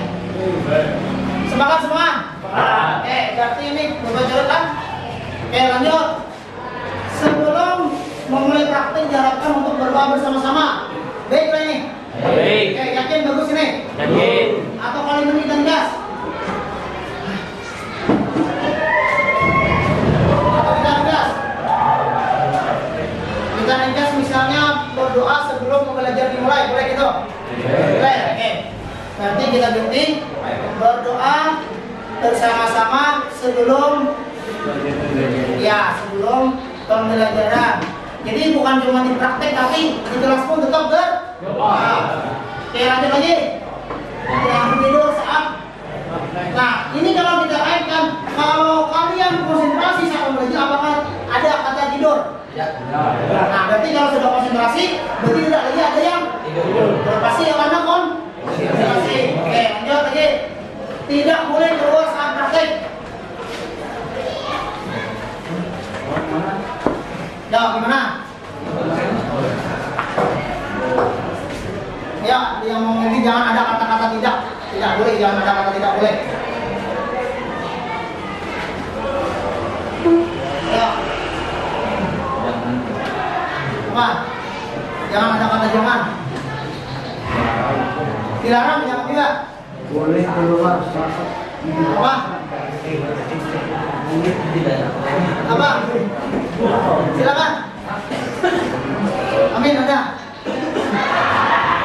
Semangat semua? Oke, berarti ini berbeda kan? Oke, lanjut. Sebelum memulai praktik diharapkan untuk berdoa bersama-sama. Baik ini? Baik. Oke, yakin bagus ini? Yakin. Atau kali ini dan gas? Atau kita gas? Kita gas misalnya berdoa sebelum belajar dimulai, boleh gitu? Boleh, oke. Nanti kita ganti berdoa bersama-sama sebelum pembelajaran. Jadi bukan cuma di praktek tapi di kelas pun tetap berdoa. Oke, lanjut lagi. Jangan tidur saat. Nah, ini kalau kita kaitkan, kalau kalian konsentrasi saat belajar, apakah ada kata tidur? Nah, berarti kalau sudah konsentrasi, berarti tidak lagi ada yang tidur. Pasti karena konsentrasi. Oke, lanjut lagi. Tidak boleh keluar saat praktek. Ya, gimana? Ya, yang mau ngomong jangan ada kata-kata tidak. Tidak boleh, jangan ada kata tidak boleh. Ya. Apa? Jangan ada kata jangan. Dilarang, jangan tidak. Boleh keluar saat Apa? Apa? Silakan. Amin, ada.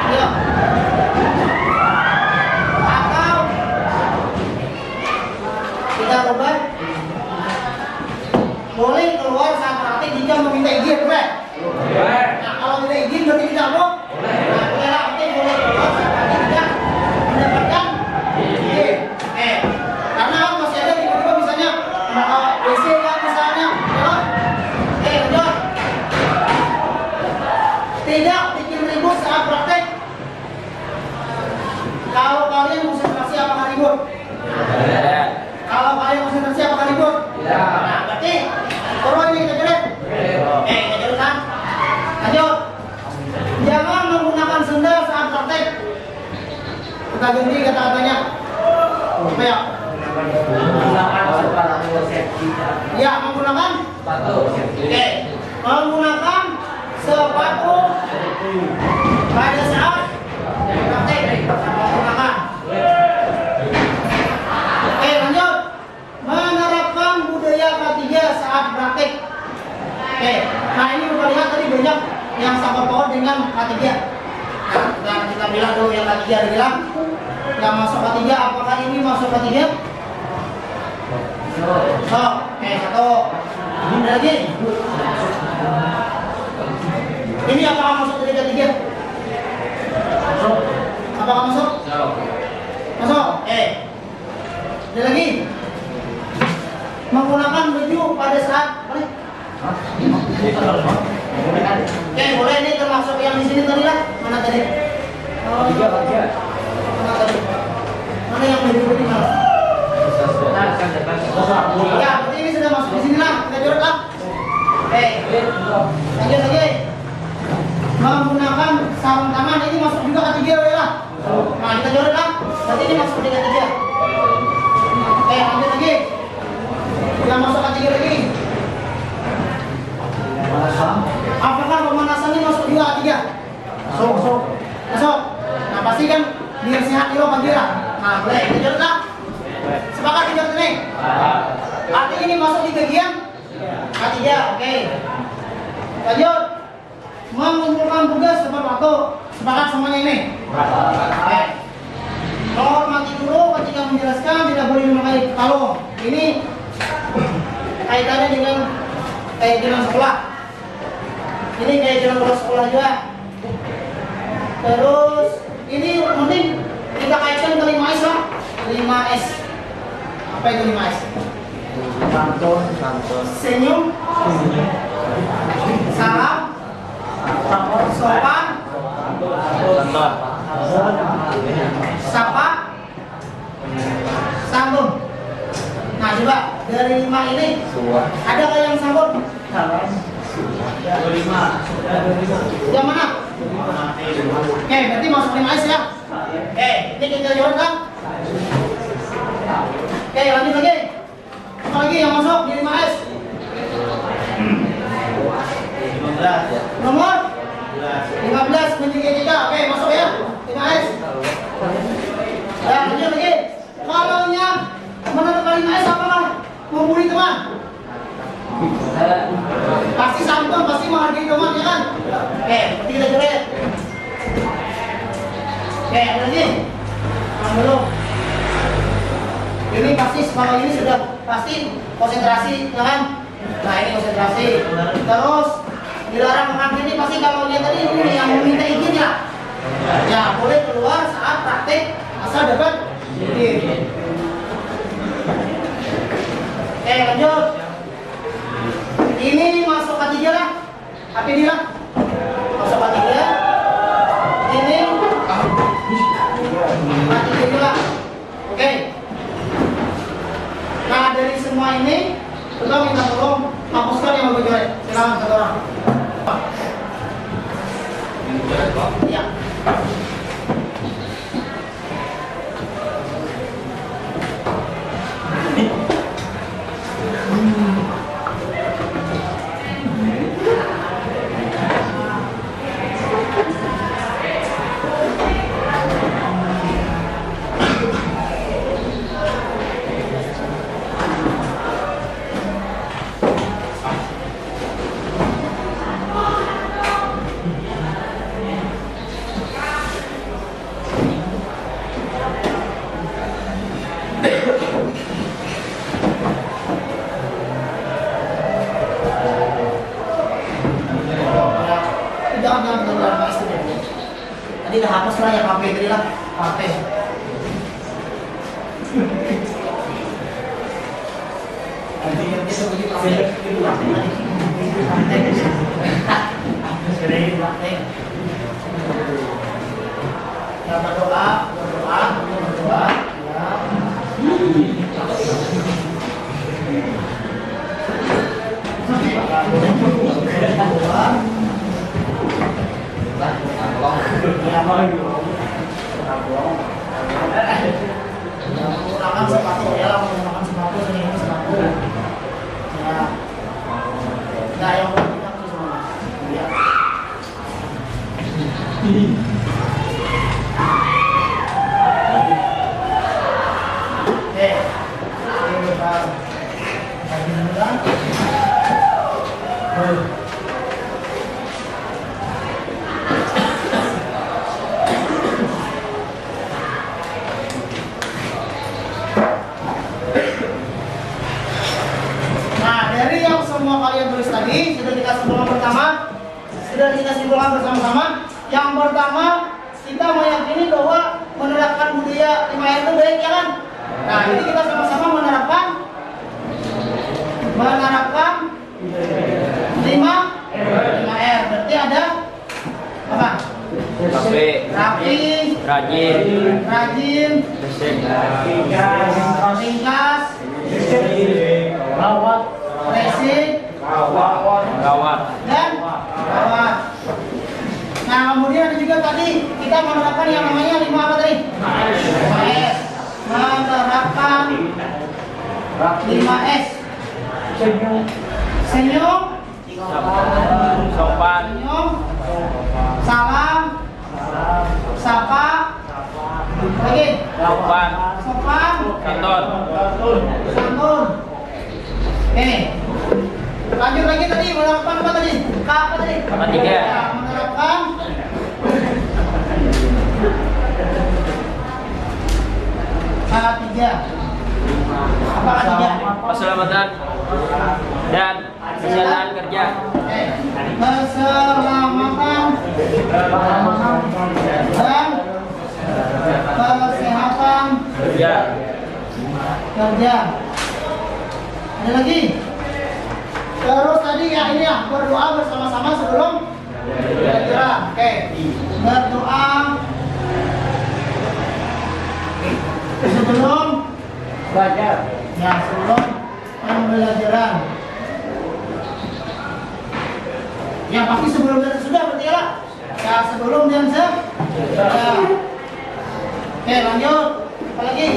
Ayo. Atau kita ubah. Boleh keluar saat praktik jika meminta izin, boleh? Nah, kalau tidak izin berarti tidak boleh. Nah, boleh lah, boleh keluar saat praktik jika mendapatkan izin. Karena masih ada tiba-tiba misalnya WC kan misalnya, ya. Lanjut. Tidak bikin ribut saat praktek. Kalau kalian konsentrasi apakah ribut? Kalau kalian konsentrasi apakah ribut? Nah, berarti perlu ini kita jerit. Kita jerit kan? Lanjut. Jangan menggunakan sendal saat praktek. Kita ganti kata-katanya. Apa ya? Ya, menggunakan sepatu. Oke. Menggunakan sepatu pada bilang dulu yang ketiga, ada bilang yang masuk ketiga, apakah ini masuk ketiga? So, oke, satu. Ini lagi. Ini apakah masuk dari ketiga? Masuk. Apakah masuk? Masuk. Ada lagi. Menggunakan baju pada saat boleh? Oke, boleh, ini termasuk yang di sini tadi lah. Mana tadi? Tiga. Mana tadi? Mana yang baju tadi mana? Ya, berarti ini sudah masuk di sini lah. Kita jorok lah. Oke, lanjut lagi. Menggunakan sarung tangan ini masuk juga ketiga lah. Nah, kita jorok lah. Berarti ini masuk di ketiga. Oke, lanjut lagi. Yang masuk ketiga lagi. Apakah pemanasan ini masuk juga ketiga? Masuk. Nah, pasti kan biar sehat dulu pagi lah. Nah, boleh. Kita jorok lah. Sepakat kita ini. Arti ini masuk di bagian ketiga. Oke. Lanjut. Mengumpulkan tugas tepat waktu. Sepakat semuanya ini. Oke. Menghormati guru ketika menjelaskan, tidak boleh memakai kalung. Ini kaitannya dengan keyakinan sekolah. Ini keyakinan sekolah juga. Terus ini mending kita kaitkan ke 5S lah. 5S. Apa itu 5S? Santun. Senyum, salam, sopan, sapa, sambung. Nah, coba dari 5 ini ada nggak yang sambung? Yang mana? Oke, berarti masuk 5S ya. Ini kita jawab kan? Oke, lanjut lagi. Apa lagi yang masuk di 5S? Nomor 15 menjadi kita. Oke, masuk ya. 5S. Ya, lanjut lagi. Kalau nya menerapkan 5S apakah membuli teman? Pasti santun, pasti menghargai teman, ya kan? Oke, berarti kita coret. Oke, ada lagi. Dulu. Ini pasti semangat ini sudah pasti konsentrasi, ya kan? Nah, ini konsentrasi. Terus dilarang makan ini pasti kalau dia tadi ini yang meminta izin ya. Ya, boleh keluar saat praktik asal dapat izin. Oke, lanjut. Ini masuk ketiga lah. Apa ini lah? Masuk ketiga. Ini ketiga juga. Oke. Nah, dari semua ini kita minta tolong hapuskan yang lebih jelek. Silakan satu orang. Ya. Jangan Pak Istri. Tadi udah hapus lah yang HP tadi lah, HP. Ya, berdoa. Menggunakan sepatu ya, menggunakan sepatu ini sepatu. Ya. Nah, yang berikutnya itu semua. Ya. Oke. Ini Pak. Lagi mulai. sama-sama. Yang pertama, kita meyakini bahwa menerapkan budaya 5R itu baik, ya kan? Nah, jadi kita sama-sama menerapkan 5R. Berarti ada apa? Rapi, rajin, ringkas, resik, dan rawat. Nah, kemudian ada juga tadi kita menerapkan yang namanya 5 apa tadi? 5S. Menerapkan 5S. Senyum, Sopan. salam, sapa, lagi, Sopan. sopan, Santun. santun. Oke. Lanjut lagi tadi menerapkan apa tadi? K apa tadi? K3. Ya, menerapkan K3. Apa K3? Keselamatan dan kesehatan kerja. Oke. Keselamatan dan kesehatan Kerja. kerja. Ada lagi? Terus tadi ya ini ya, berdoa bersama-sama sebelum belajar. Oke. Berdoa sebelum Belajar. ya sebelum pembelajaran. Ya pasti sebelum dan sudah berarti ya. Ya sebelum dan sesudah. Oke, lanjut. Apa lagi?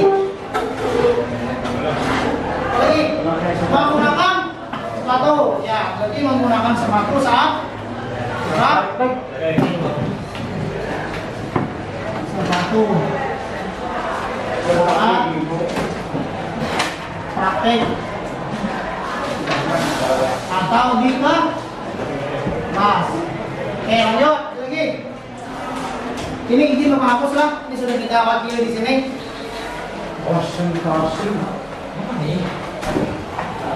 Apa lagi? Menggunakan sepatu. Ya, berarti menggunakan sepatu saat sepatu saat praktek atau di kelas. Oke, lanjut lagi. Ini izin Bapak hapus lah. Ini sudah kita wakili di sini. Konsentrasi.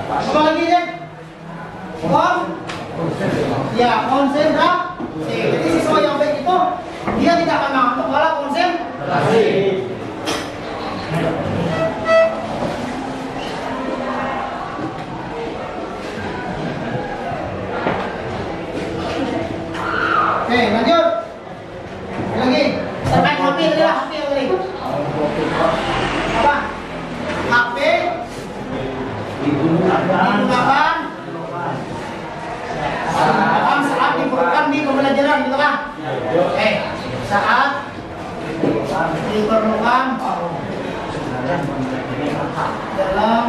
Apa lagi ya? Ya, konsentrasi. Jadi siswa yang baik itu dia tidak akan ngantuk malah konsentrasi. Oke, lanjut. Lagi. Terkait HP tadi lah, HP yang tadi. Apa? HP digunakan saat diperlukan di pembelajaran, gitu kan? Oke, saat diperlukan dalam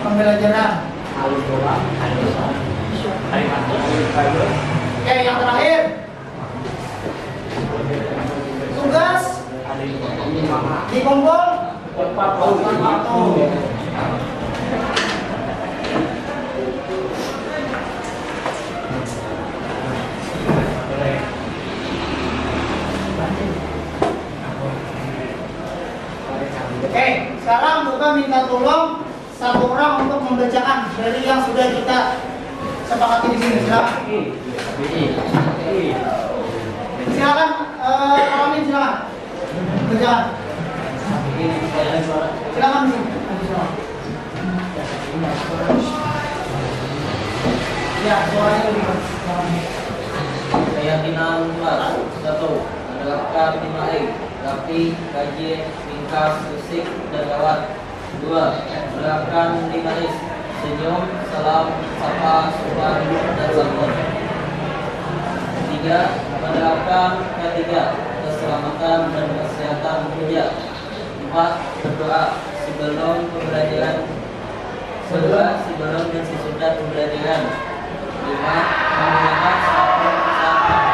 pembelajaran. Oke, yang terakhir, tugas dikumpul Oke, sekarang bukan minta tolong satu orang untuk membacakan dari yang sudah kita sepakati di sini. Silakan. Silakan, Amin, silakan. Bacakan. Silakan. Ya, suaranya lebih Keyakinan 1. Menerapkan 5E, rapi, kaji, ringkas, fisik, dan rawat. 2. Menerapkan 5S, senyum, salam, sapa, sopan, dan santun. 3. Menerapkan K3, keselamatan dan kesehatan kerja. 4. Berdoa sebelum pembelajaran. 2. Sebelum dan sesudah pembelajaran. 5. Menggunakan sepatu saat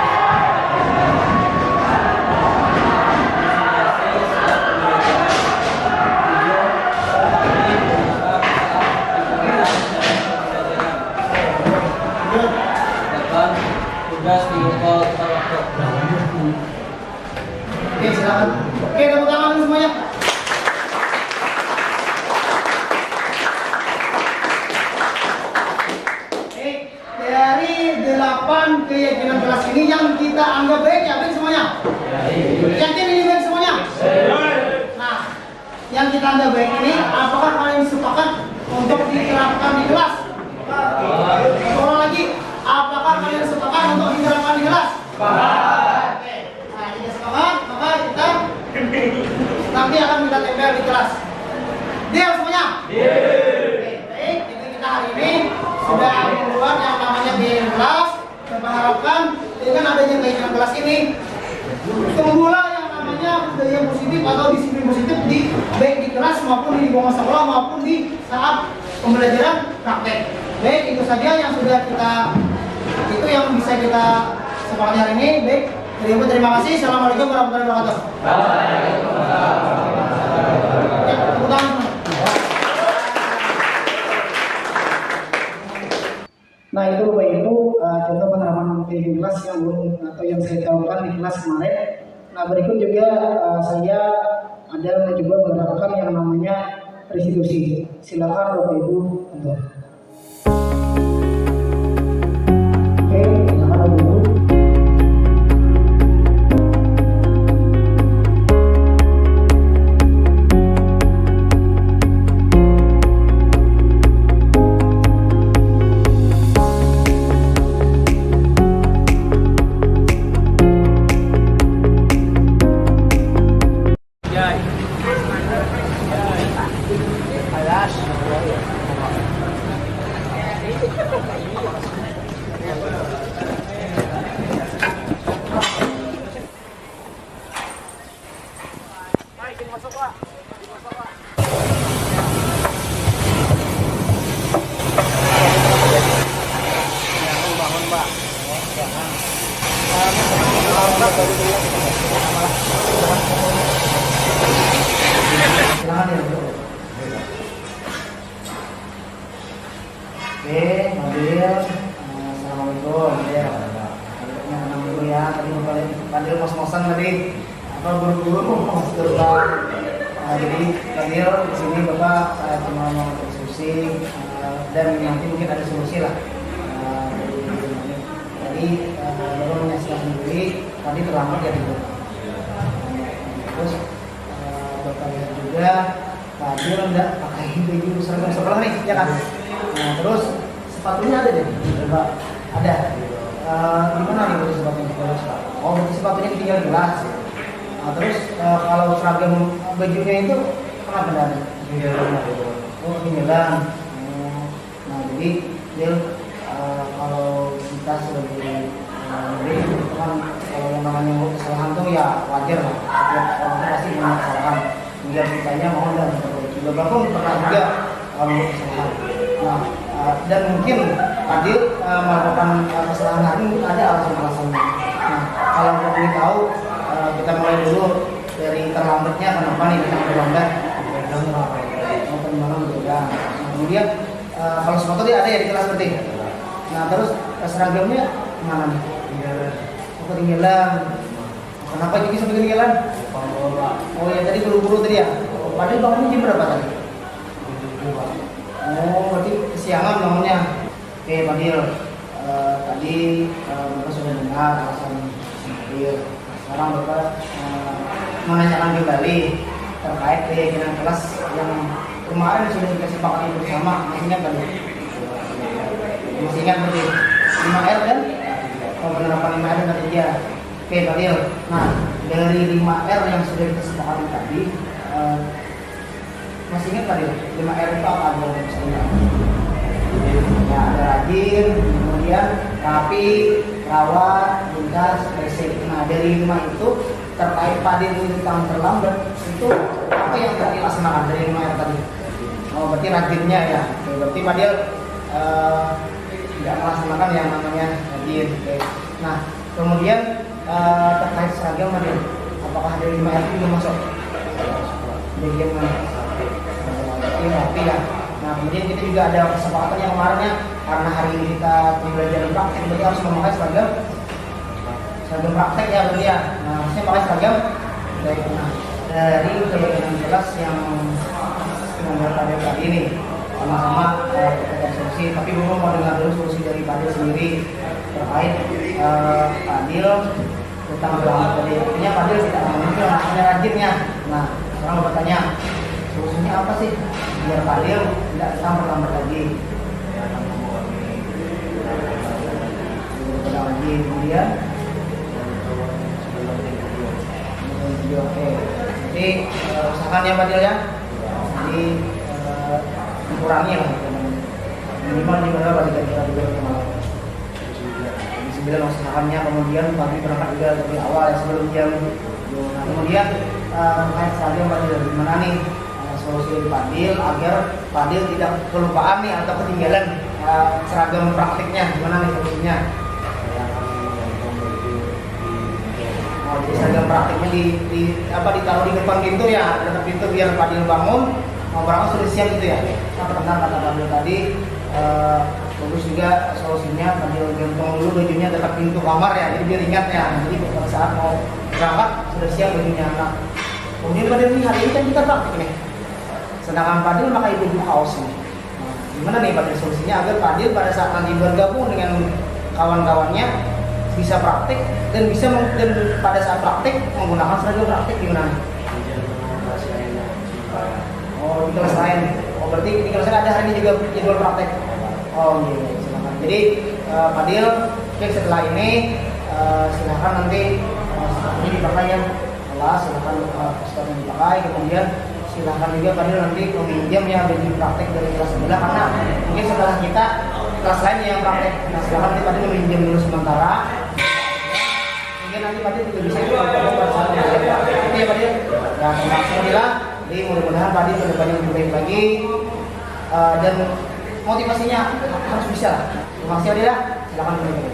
tugas diumpul terwaktu. Oke, silakan. Oke, tepuk tangan dulu semuanya. Oke, dari 8 keyakinan ini yang kita anggap baik ya, baik semuanya. Yakin ini baik semuanya? Nah, yang kita anggap baik ini, apakah kalian sepakat untuk diterapkan di kelas? Ulang lagi, apakah kalian sepakat untuk diterapkan di kelas? Oke. Nah, jika sepakat, maka kita nanti akan kita tempel di kelas. Deal semuanya? Oke, baik. Jadi kita hari ini sudah membuat yang namanya biaya kelas. Saya mengharapkan dengan adanya kajian kelas ini, tumbuhlah yang namanya budaya positif atau disiplin positif di baik di kelas maupun di lingkungan sekolah maupun di saat pembelajaran praktek. Baik, itu saja yang sudah itu yang bisa kita sepakati hari ini. Baik, terima kasih. Assalamualaikum warahmatullahi wabarakatuh. Ya, tepuk tangan semua. Nah, itu Bapak Ibu contoh penerapan materi kelas yang saya tawarkan di kelas kemarin. Nah, berikut juga saya ada mencoba menerapkan yang namanya restitusi. Silakan Bapak Ibu untuk. Oke, silakan Bapak Ibu. Silakan ya. Oke, mobil. Assalamualaikum. Ya, tenang dulu ya. Tadi Fadil kos-kosan tadi. Apa buru-buru mau terbang. Jadi Fadil di sini Bapak cuma mau diskusi dan nanti mungkin ada solusi lah. Jadi Bapak menyaksikan sendiri tadi terlambat ya gitu. Terus Bapak lihat juga Fadil enggak pakai baju seragam sekolah nih, ya kan? Nah, terus sepatunya ada deh, Bapak ada. Gimana nih baju sepatunya? Oh, berarti sepatunya tinggal di kelas. Nah, terus kalau seragam bajunya itu kenapa enggak ada? Oh, tinggalan. Nah, jadi dia kalau kita sebagai murid itu kan kalau yang namanya kesalahan tuh ya wajar lah. Setiap orang itu pasti punya kesalahan. Biar kitanya mau dan juga Bapak pernah juga membuat kesalahan. Nah, dan mungkin Fadil melakukan kesalahan hari ini ada alasan-alasannya. Nah, kalau boleh tahu kita mulai dulu dari terlambatnya kenapa nih kita terlambat? Perkembangan berbeda. Kemudian kalau sepatu dia ada ya di kelas berarti. Nah, terus seragamnya mana nih? Ketinggalan. Kenapa jadi sampai ketinggalan? Oh ya tadi buru-buru tadi ya. Padahal bangunnya jam berapa tadi? Oh berarti kesiangan bangunnya. Oke Fadil, tadi Bapak sudah dengar alasan Fadil. Sekarang Bapak menanyakan kembali terkait keyakinan kelas yang kemarin sudah dikasih pakaian bersama. Masih ingat kan? Masih ingat berarti 5R kan? Penerapan 5R dan 3. Oke Fadil, nah dari 5R yang sudah kita sepakati tadi masih ingat Fadil? 5R itu apa aja misalnya? Ya ada rajin, kemudian rapi, rawat, tuntas, basic. Nah dari 5 itu terkait Fadil ini tentang terlambat itu apa yang tadi dilaksanakan dari 5R tadi? Oh berarti rajinnya ya. Oke, berarti Fadil tidak melaksanakan yang namanya rajin. Oke. Nah kemudian terkait seragam Fadil, apakah dari 5R itu belum masuk? Bagian mana? Ini rapi ya. Nah kemudian kita juga ada kesepakatan yang kemarinnya karena hari ini kita pembelajaran praktek, berarti harus memakai seragam praktek ya berarti ya. Nah harusnya pakai seragam. Baik, nah dari keyakinan kelas yang membuat Fadil tadi ini sama-sama kita solusi. Tapi Bapak mau dengar dulu solusi dari Fadil sendiri terkait Fadil tentang berangkat tadi. Artinya Fadil tidak mungkin hanya rajinnya. Nah, sekarang Bapak tanya, solusinya apa sih biar Fadil tidak terlambat lagi? Lagi kemudian oke. Jadi usahakan ya Fadil ya. Jadi dikurangi lah minimal di berapa di kira-kira malam. Jadi 9 usahakannya, kemudian pagi berangkat juga lebih awal ya sebelum jam. Nah kemudian Fadil Fadil gimana nih solusi dari Fadil agar Fadil tidak kelupaan nih atau ketinggalan seragam praktiknya, gimana nih solusinya? Jadi seragam praktiknya ditaruh di depan pintu ya, depan pintu biar Fadil bangun mau berangkat sudah siap gitu ya. Nah, benar kata Fadil tadi, bagus juga solusinya Fadil gantung dulu bajunya dekat pintu kamar ya, jadi biar ingat ya. Jadi pada saat mau berangkat sudah siap bajunya. Nah, kemudian Fadil ini hari ini kan kita praktik nih, sedangkan Fadil pakai baju kaos nih. Nah, gimana nih Fadil solusinya agar Fadil pada saat nanti bergabung dengan kawan-kawannya bisa praktik dan pada saat praktik menggunakan seragam praktik gimana? Oh di kelas lain. Oh berarti di kelas lain ada hari ini juga jadwal praktik. Oh iya silakan. Jadi Fadil setelah ini silakan nanti ini dipakai ya kelas, silakan poster yang dipakai, kemudian silakan juga Fadil nanti meminjam ya baju praktik dari kelas sebelah karena mungkin setelah kita kelas lain yang praktek. Nah silakan nanti Fadil meminjam dulu sementara. Mungkin nanti Fadil juga bisa ikut pada saat belajar. Oke ya Fadil. Nah terima kasih. Jadi mudah-mudahan Fadil ke depannya lebih baik lagi dan motivasinya harus bisa lah. Terima kasih Fadil. Silakan Fadil.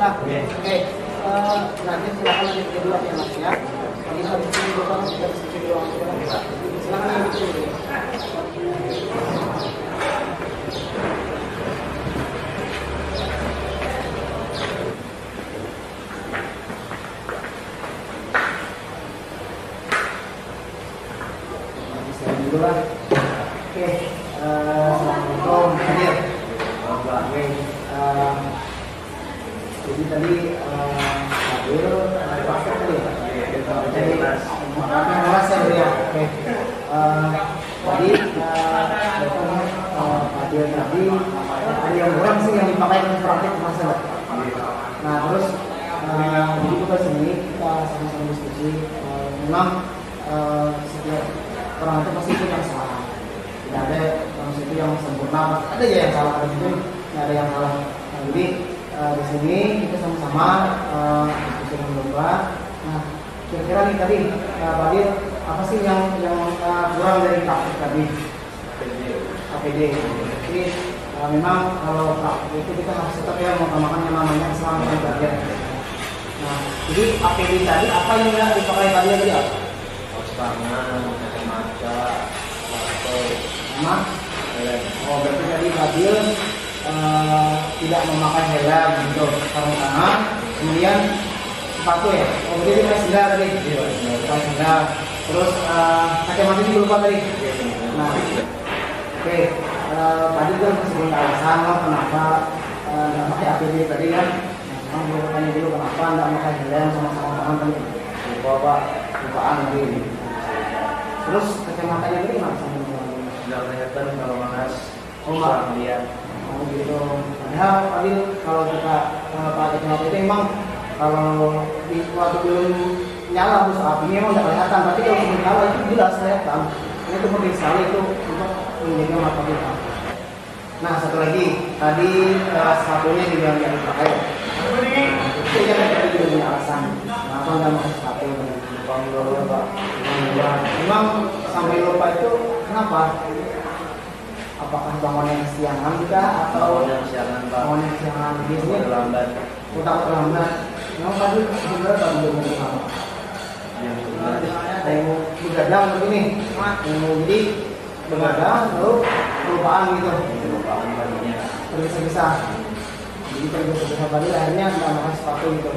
Oke, nanti silakan lanjut ke dua ya Mas ya. Ini habis ini doang kita sedikit doang. Silakan lanjut ke dulu. Bisa dulu lah. Oke, assalamualaikum Hadir. Oke, jadi tadi Fadil praktek tadi jadi kelas ya. Oke. Tadi Fadil tadi ada yang kurang sih yang dipakai untuk praktek masa. Nah terus jadi kita sini kita sama-sama diskusi. Memang setiap orang itu pasti punya kesalahan. Tidak ada orang itu yang sempurna. Ada ya yang salah, ada juga tidak ada yang salah. Nah, jadi di sini kita sama-sama diskusi mencoba. Nah, kira-kira nih tadi Fadil apa sih yang kurang dari praktik tadi? APD. Jadi memang kalau praktik itu kita harus tetap ya mengutamakan yang namanya keselamatan kerja. Nah, jadi APD tadi apa yang dipakai Fadil tadi? Kaos tangan, kacamata, sama. Oh, berarti tadi Fadil tidak memakai helm gitu, sarung tangan, kemudian sepatu ya. Oh berarti pakai sandal tadi. Iya, pakai sandal. Terus kacamata juga lupa tadi. Nah, oke. Tadi kan masih belum alasan kenapa nggak pakai APD tadi kan. Nah, sekarang boleh tanya dulu kenapa nggak pakai helm sama sarung tangan tadi. Lupa Pak, lupaan tadi. Terus kacamatanya tadi nggak bisa nggak kelihatan kalau panas. Oh nggak lihat. Oh gitu. Padahal Fadil kalau kita pakai kacamata itu memang kalau di waktu belum nyala bus apinya memang tidak kelihatan. Tapi kalau sudah nyala itu jelas kelihatan. Itu penting sekali itu untuk menjaga mata kita. Nah satu lagi tadi sepatunya juga yang dipakai. Itu yang tadi juga punya alasan. Kenapa nggak pakai sepatu? Lupa. Memang sampai lupa itu kenapa? apakah bangun yang kesiangan juga atau Bangun yang kesiangan, Pak. bangun yang kesiangan biasanya Terlambat. utang terlambat. Memang tadi sebenarnya tak belum apa. Yang kedua, Ada yang begadang begini, jadi begadang lalu kelupaan gitu, kelupaan paginya. tergesa-gesa. Jadi tergesa-gesa tadi akhirnya nggak makan sepatu gitu.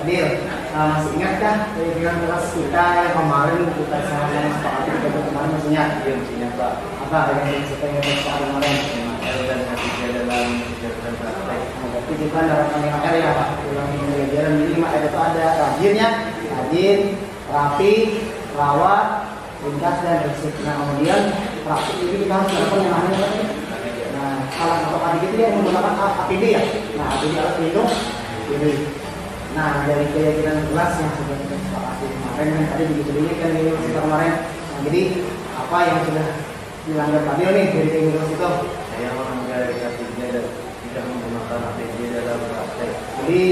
Adil, masih ingat kan dengan kelas kita yang kemarin kita sama sepakati kita kemarin maksudnya Iya, mestinya, Pak. apa yang kita sepakati kemarin? Dan ketiga dalam kegiatan praktek. Berarti kita menerapkan 5R ya Pak. Ulang pembelajaran jadi 5R itu ada rajinnya, rajin, rapi, rawat, ringkas dan bersih. Nah kemudian praktik itu kita harus melakukan yang namanya apa? Nah kalau untuk adik itu yang menggunakan APD ya. Nah APD alat pelindung diri. Nah dari keyakinan kelas yang sudah kita sepakati kemarin kan tadi begitu dulu kan ini kita kemarin. Nah jadi apa yang sudah dilanggar tadi nih dari keyakinan itu? Saya melanggar ketiga dan tidak menggunakan APD dalam praktek. Jadi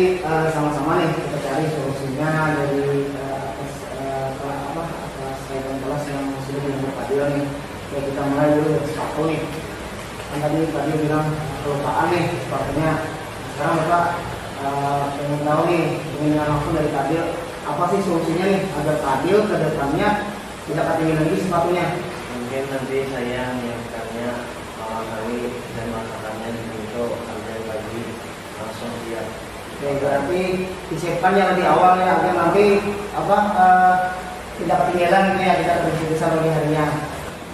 sama-sama nih kita cari solusinya dari atas kelas yang sudah dilanggar tadi nih. Ya kita mulai dulu dari sepatu nih. Kan tadi bilang kelupaan nih sepatunya. Sekarang Bapak pengen tahu nih, ingin langsung dari Kadil apa sih solusinya nih agar Kadil ke depannya tidak ketinggalan lagi sepatunya. Mungkin nanti saya menyiapkannya malam hari dan masakannya di pintu sampai pagi langsung siap. Oke, berarti disiapkan yang di awal ya agar nanti tidak ketinggalan gitu ya, tidak tergesa-gesa bagi harinya.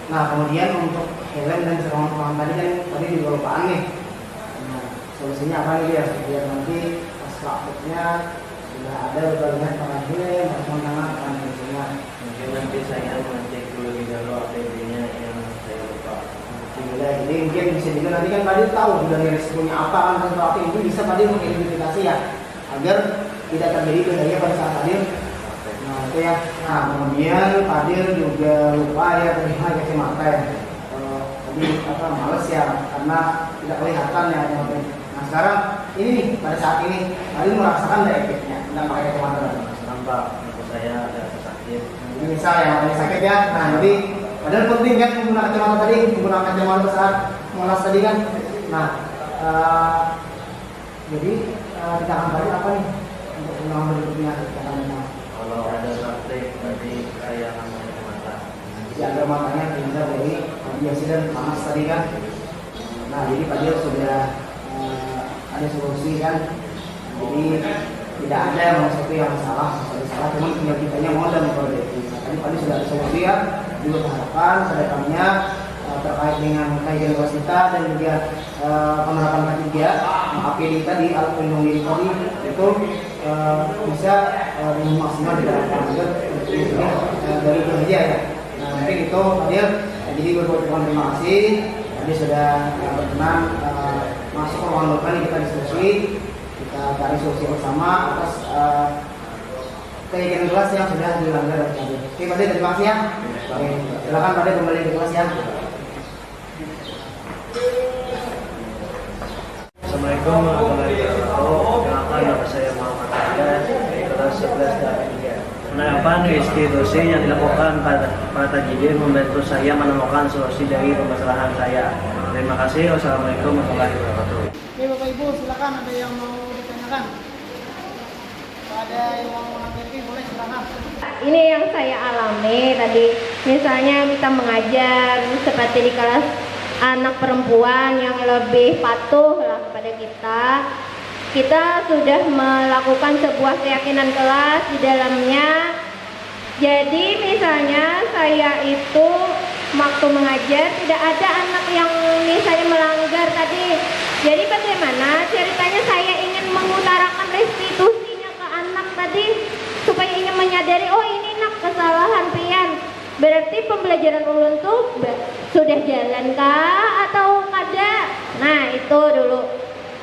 Nah kemudian untuk helm dan serang tadi kan tadi juga lupaan nih. Nah, solusinya apa nih ya? Biar nanti pas prakteknya sudah ada berbagai tangan helm, tangan solusinya. Mungkin nanti saya mengecek dulu di dalam APD-nya yang saya lupa. Jadi mungkin bisa juga nanti kan tadi tahu dari resikonya apa kan sesuatu itu bisa tadi mengidentifikasi ya agar tidak terjadi bahaya pada saat hadir. Nah itu ya. Nah kemudian hadir juga lupa ya terima kacamata ya. Tadi males ya karena tidak kelihatan ya teman-teman. Nah sekarang ini nih pada saat ini hadir merasakan nggak efeknya tentang pakai kacamata tadi? Nampak mata saya agak sakit. Ini misal ya paling sakit ya. Nah jadi padahal penting kan menggunakan kacamata tadi, menggunakan kacamata saat mengelas tadi kan. Nah, jadi kita akan balik apa nih untuk mengenal berikutnya kita akan mengenal. Kalau ada praktek nanti saya akan pakai mata. Jadi ada matanya bisa dari biasa dan panas tadi kan. Nah, jadi Pak Dio sudah ada solusi kan. Jadi tidak ada yang satu yang salah, cuma tinggal kitanya mau dan memperbaiki. Tadi Pak Dio sudah ada solusi ya. Juga berharapan kedepannya terkait dengan kajian kelas kita dan juga penerapan ketiga APD tadi alat pelindung diri tadi itu bisa maksimal diterapkan dari kerja ya. Nah mungkin itu Fadil. Jadi terima kasih tadi sudah berkenan masuk ke ruang lokal kita diskusi, kita cari solusi bersama atas keyakinan kelas yang sudah dilanggar tadi. Oke Pak Ade, terima kasih ya. Oke, silakan Pak Ade kembali ke kelas ya. Assalamualaikum warahmatullahi wabarakatuh. Perkenalkan nama saya Muhammad Adas dari kelas 11 dan 3. Penerapan institusi yang dilakukan pada tajidir membantu saya menemukan solusi dari permasalahan saya. Terima kasih. Wassalamualaikum warahmatullahi wabarakatuh. Oke Bapak Ibu, silakan ada yang mau ditanyakan. Kalau ada yang mau menanggapi boleh silakan. Ini yang saya alami tadi, misalnya kita mengajar seperti di kelas anak perempuan yang lebih patuh lah kepada kita sudah melakukan sebuah keyakinan kelas di dalamnya. Jadi misalnya saya itu waktu mengajar tidak ada anak yang misalnya melanggar tadi. Jadi bagaimana ceritanya saya ingin mengutarakan restitusinya ke anak tadi supaya ingin menyadari, oh ini nak kesalahan pian. Berarti pembelajaran ulun tuh sudah jalan kah atau kada? Nah itu dulu.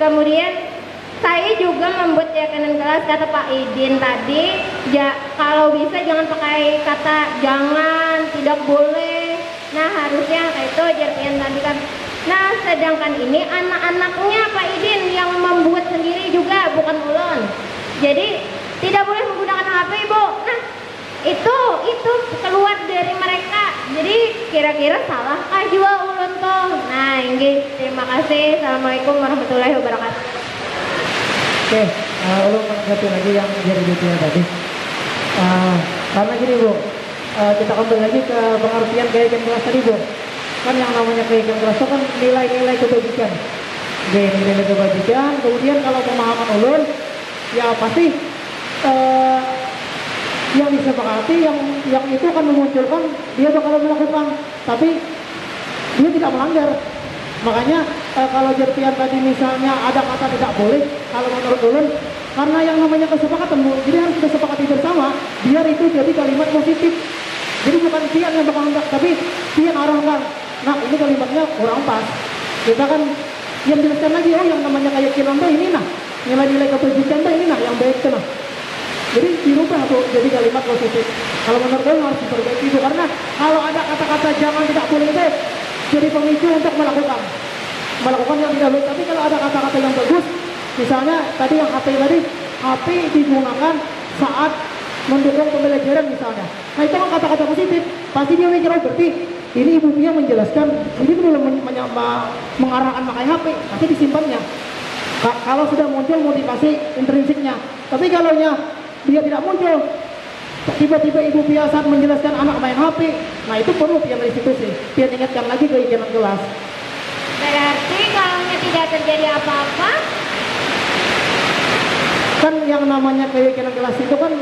Kemudian saya juga membuat keyakinan kelas kata Pak Idin tadi, kalau bisa jangan pakai kata jangan, tidak boleh. Nah harusnya kayak itu ajar pian tadi kan. Nah sedangkan ini anak-anaknya Pak Idin yang membuat sendiri juga, bukan ulun. Jadi tidak boleh menggunakan HP, Bu. Nah itu keluar dari mereka Jadi kira-kira salahkah jua ulun toh? Nah, inggih. Terima kasih. Assalamualaikum warahmatullahi wabarakatuh. Oke, ulun menanggapi lagi yang jadi detail tadi. Karena gini Bu, kita kembali lagi ke pengertian keyakinan kelas tadi Bu. Kan yang namanya keyakinan kelas itu kan nilai-nilai kebajikan. Oke, nilai-nilai kebajikan. Kemudian kalau pemahaman ulun, ya pasti yang disepakati yang itu akan memunculkan dia bakal melakukan, tapi dia tidak melanggar. Makanya kalau Jertian tadi misalnya ada kata tidak boleh, kalau menurut ulun karena yang namanya kesepakatan Bu, jadi harus disepakati bersama biar itu jadi kalimat positif. Jadi bukan Tian yang bakal hendak, tapi Tian arahkan. Nah ini kalimatnya kurang pas. Kita kan yang jelaskan lagi, oh yang namanya keyakinan tuh ini nah, nilai-nilai kebajikan tuh ini nah, yang baik tuh nah. Jadi dirubah tuh jadi kalimat positif. Kalau menurut saya harus diperbaiki itu, karena kalau ada kata-kata jangan tidak boleh itu jadi pemicu untuk melakukan yang tidak baik. Tapi kalau ada kata-kata yang bagus, misalnya tadi yang HP digunakan saat mendukung pembelajaran misalnya. Nah itu kan kata-kata positif. Pasti dia mikir, oh berarti ini Ibu Pia menjelaskan ini belum mengarahkan pakai HP, pasti disimpannya. Kalau sudah muncul motivasi intrinsiknya. Tapi kalau dia tidak muncul, tiba-tiba Ibu Pia saat menjelaskan anak main HP, nah itu perlu Pia restitusi, Pia ingatkan lagi keyakinan kelas. Berarti kalau tidak terjadi apa-apa, kan yang namanya keyakinan kelas itu kan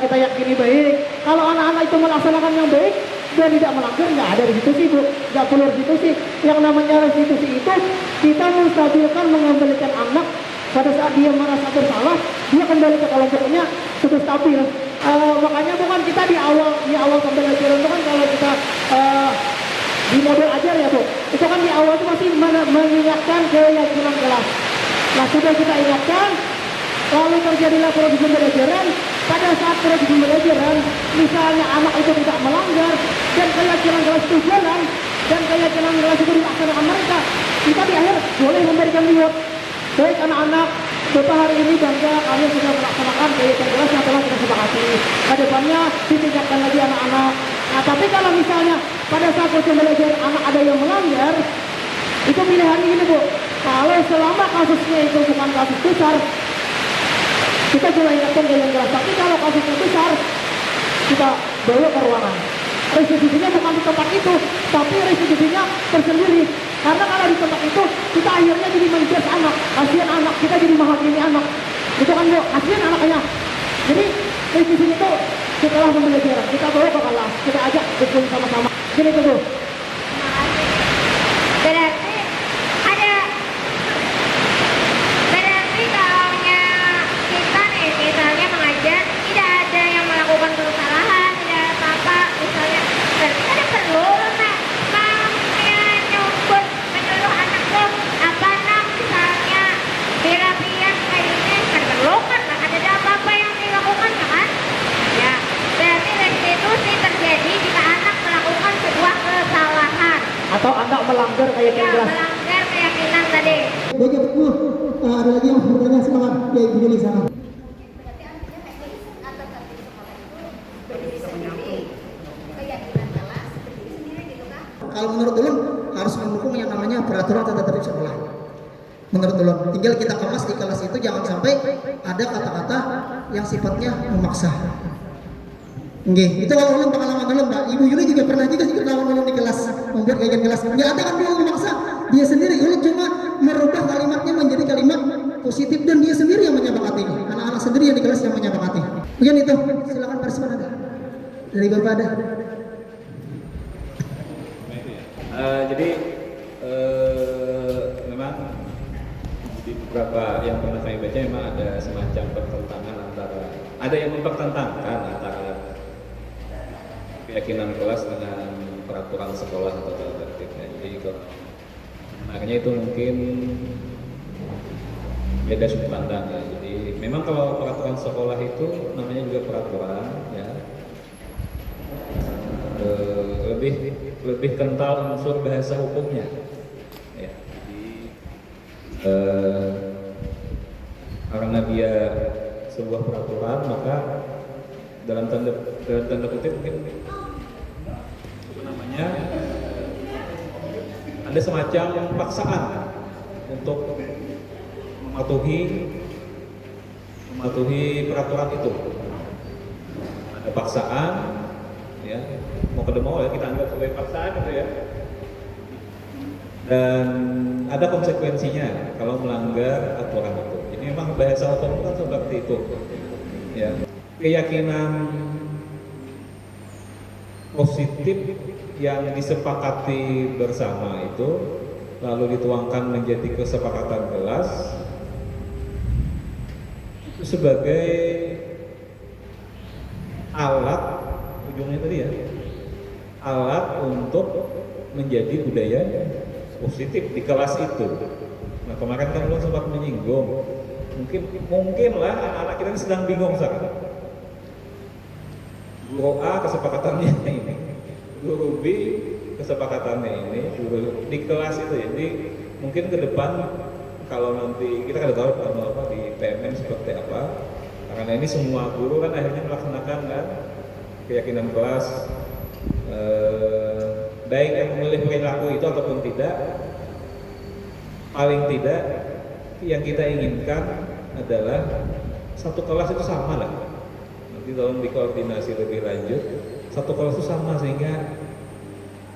kita yakini baik. Kalau anak-anak itu melaksanakan yang baik dan tidak melanggar, nggak ada restitusi Bu, nggak perlu restitusi. Yang namanya restitusi itu kita menstabilkan, mengembalikan anak pada saat dia merasa bersalah, dia kembali ke kelompoknya sudah stabil. Makanya bukan kita di awal pembelajaran itu kan kalau kita di model ajar ya Bu, itu kan di awal itu masih mengingatkan keyakinan kelas. Nah sudah kita ingatkan, lalu terjadilah proses pembelajaran. Pada saat proses pembelajaran, misalnya anak itu tidak melanggar dan keyakinan kelas itu jalan dan keyakinan kelas itu dilaksanakan mereka, kita di akhir boleh memberikan reward. Baik anak-anak, Bapak hari ini bangga kalian sudah melaksanakan keyakinan kelas yang telah kita sepakati. Kedepannya ditingkatkan lagi anak-anak. Nah tapi kalau misalnya pada saat proses pembelajaran anak ada yang melanggar, itu pilihannya gini Bu. Kalau selama kasusnya itu bukan kasus besar, kita coba ingatkan keyakinan kelas. Tapi kalau kasusnya besar, kita bawa ke ruangan. Restitusinya bukan di tempat itu, tapi restitusinya tersendiri. Karena kalau di tempat itu, kita akhirnya jadi menjudge anak. Kasihan anak, kita jadi menghakimi anak. Itu kan Bu, kasihan anaknya. Jadi restitusi itu setelah pembelajaran, kita bawa ke kelas, kita ajak kumpul sama-sama. Gini tuh Bu. berarti kalau kita nih misalnya mengajar tidak ada yang melakukan kesalahan, tidak apa-apa misalnya, berarti ada perlu menyuruh anak tuh apa misalnya birapian kayak ini kan perlu kan ada apa-apa yang dilakukan kan? Ya, berarti restitusi terjadi jika anak melakukan sebuah kesalahan Atau anak melanggar keyakinan ya, kelas. melanggar keyakinan tadi. Baik ya Bu, ada lagi yang bertanya silakan. Ya Ibu Juli sana. Kalau menurut ulun harus mendukung yang namanya peraturan tata tertib sekolah. Menurut ulun, tinggal kita kemas di kelas itu jangan sampai ada kata-kata yang sifatnya memaksa. Nggih, itu kalau ulun pengalaman ulun Mbak. Ibu Yuli juga pernah juga sih kalau ulun di kelas membuat kajian kelas. Nggak ada kan dia memaksa, dia sendiri. Ulun cuma merubah kalimatnya menjadi kalimat positif dan dia sendiri yang menyepakati. Anak-anak sendiri yang di kelas yang menyepakati. Mungkin itu. Silakan respon ada. Dari Bapak ada. Jadi memang di beberapa yang pernah saya baca memang ada semacam pertentangan antara, ada yang mempertentangkan antara keyakinan kelas dengan peraturan sekolah atau tata tertibnya. Jadi makanya itu mungkin beda sudut pandang ya. Jadi memang kalau peraturan sekolah itu namanya juga peraturan ya. Lebih kental unsur bahasa hukumnya ya. Jadi karena dia sebuah peraturan, maka dalam tanda kutip mungkin namanya ada semacam paksaan untuk mematuhi peraturan itu. Ada paksaan, ya, mau ke demo ya kita anggap sebagai paksaan gitu ya. Dan ada konsekuensinya kalau melanggar aturan itu. Ini memang bahasa hukum kan seperti itu. Ya. Keyakinan positif yang disepakati bersama itu lalu dituangkan menjadi kesepakatan kelas itu sebagai alat, ujungnya tadi ya, alat untuk menjadi budaya positif di kelas itu. Nah kemarin kan belum sempat menyinggung, mungkinlah anak-anak kita ini sedang bingung sekarang. Guru A kesepakatannya ini, guru B kesepakatannya ini, guru di kelas itu ya. Jadi mungkin ke depan kalau nanti kita kan tahu apa di PMN seperti apa. Karena ini semua guru kan akhirnya melaksanakan kan keyakinan kelas. Baik yang memilih perilaku itu ataupun tidak, paling tidak yang kita inginkan adalah satu kelas itu sama lah. Nanti tolong dikoordinasi lebih lanjut, satu kelas itu sama sehingga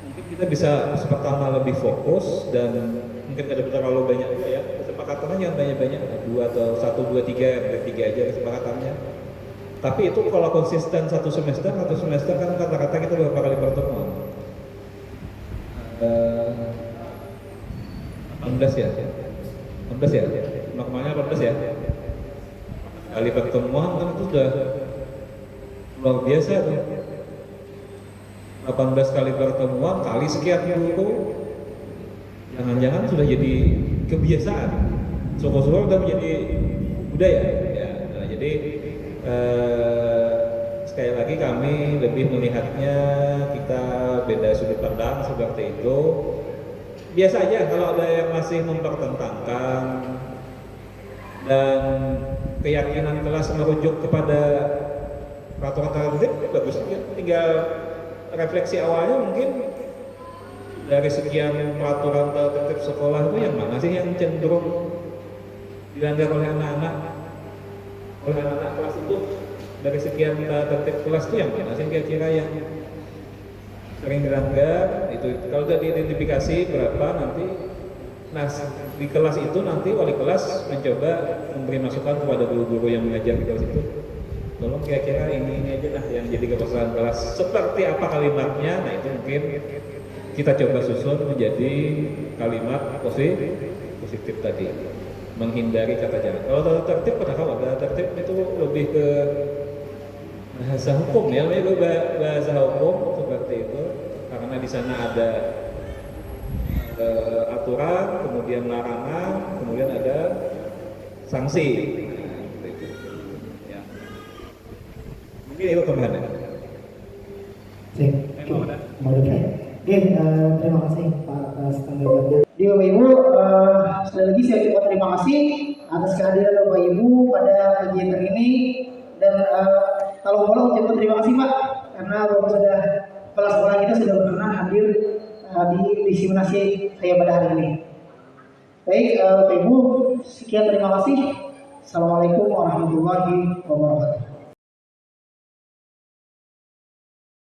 mungkin kita bisa pertama lebih fokus dan mungkin ada terlalu banyak ya kesepakatannya jangan banyak-banyak, 2 atau 1, 2, 3 aja kesepakatannya. Tapi itu kalau konsisten satu semester kan kata-kata kita berapa kali pertemuan? 18 ya? 18 ya? Normalnya 18 ya? Kali pertemuan kan itu sudah luar biasa tuh. 18 kali pertemuan kali sekian guru, jangan-jangan sudah jadi kebiasaan. Syukur-syukur sudah menjadi budaya. Ya. Nah, jadi sekali lagi kami lebih melihatnya kita beda sudut pandang seperti itu. Biasa aja kalau ada yang masih mempertentangkan dan keyakinan kelas merujuk kepada peraturan tertentu, bagus aja. Tinggal refleksi awalnya mungkin dari sekian peraturan tertib sekolah itu yang mana sih yang cenderung dilanggar oleh anak-anak kelas itu. Dari sekian tertib kelas itu yang mana sih kira-kira yang sering dilanggar itu. Kalau sudah diidentifikasi berapa nanti, nah di kelas itu nanti wali kelas mencoba memberi masukan kepada guru-guru yang mengajar di kelas itu, tolong kira-kira ini aja lah yang jadi keperluan kelas, seperti apa kalimatnya. Nah itu mungkin kita coba susun menjadi kalimat positif tadi, menghindari kata jangan. Kalau tertib pernah tahu ada tertib itu lebih ke bahasa hukum ya, bahasa hukum seperti itu, karena di sana ada aturan, kemudian larangan, kemudian ada sanksi. Nah, itu. Ya. Mungkin itu tambahannya. Oke, terima kasih Pak atas tanggapannya. Jadi Bapak Ibu, sekali lagi saya ucapkan terima kasih atas kehadiran Bapak Ibu pada kegiatan ini dan kalau boleh ucapkan terima kasih Pak karena Bapak sudah kepala sekolah kita sudah berkenan hadir di diseminasi saya pada hari ini. Baik, Bapak Ibu, sekian terima kasih. Assalamualaikum warahmatullahi wabarakatuh.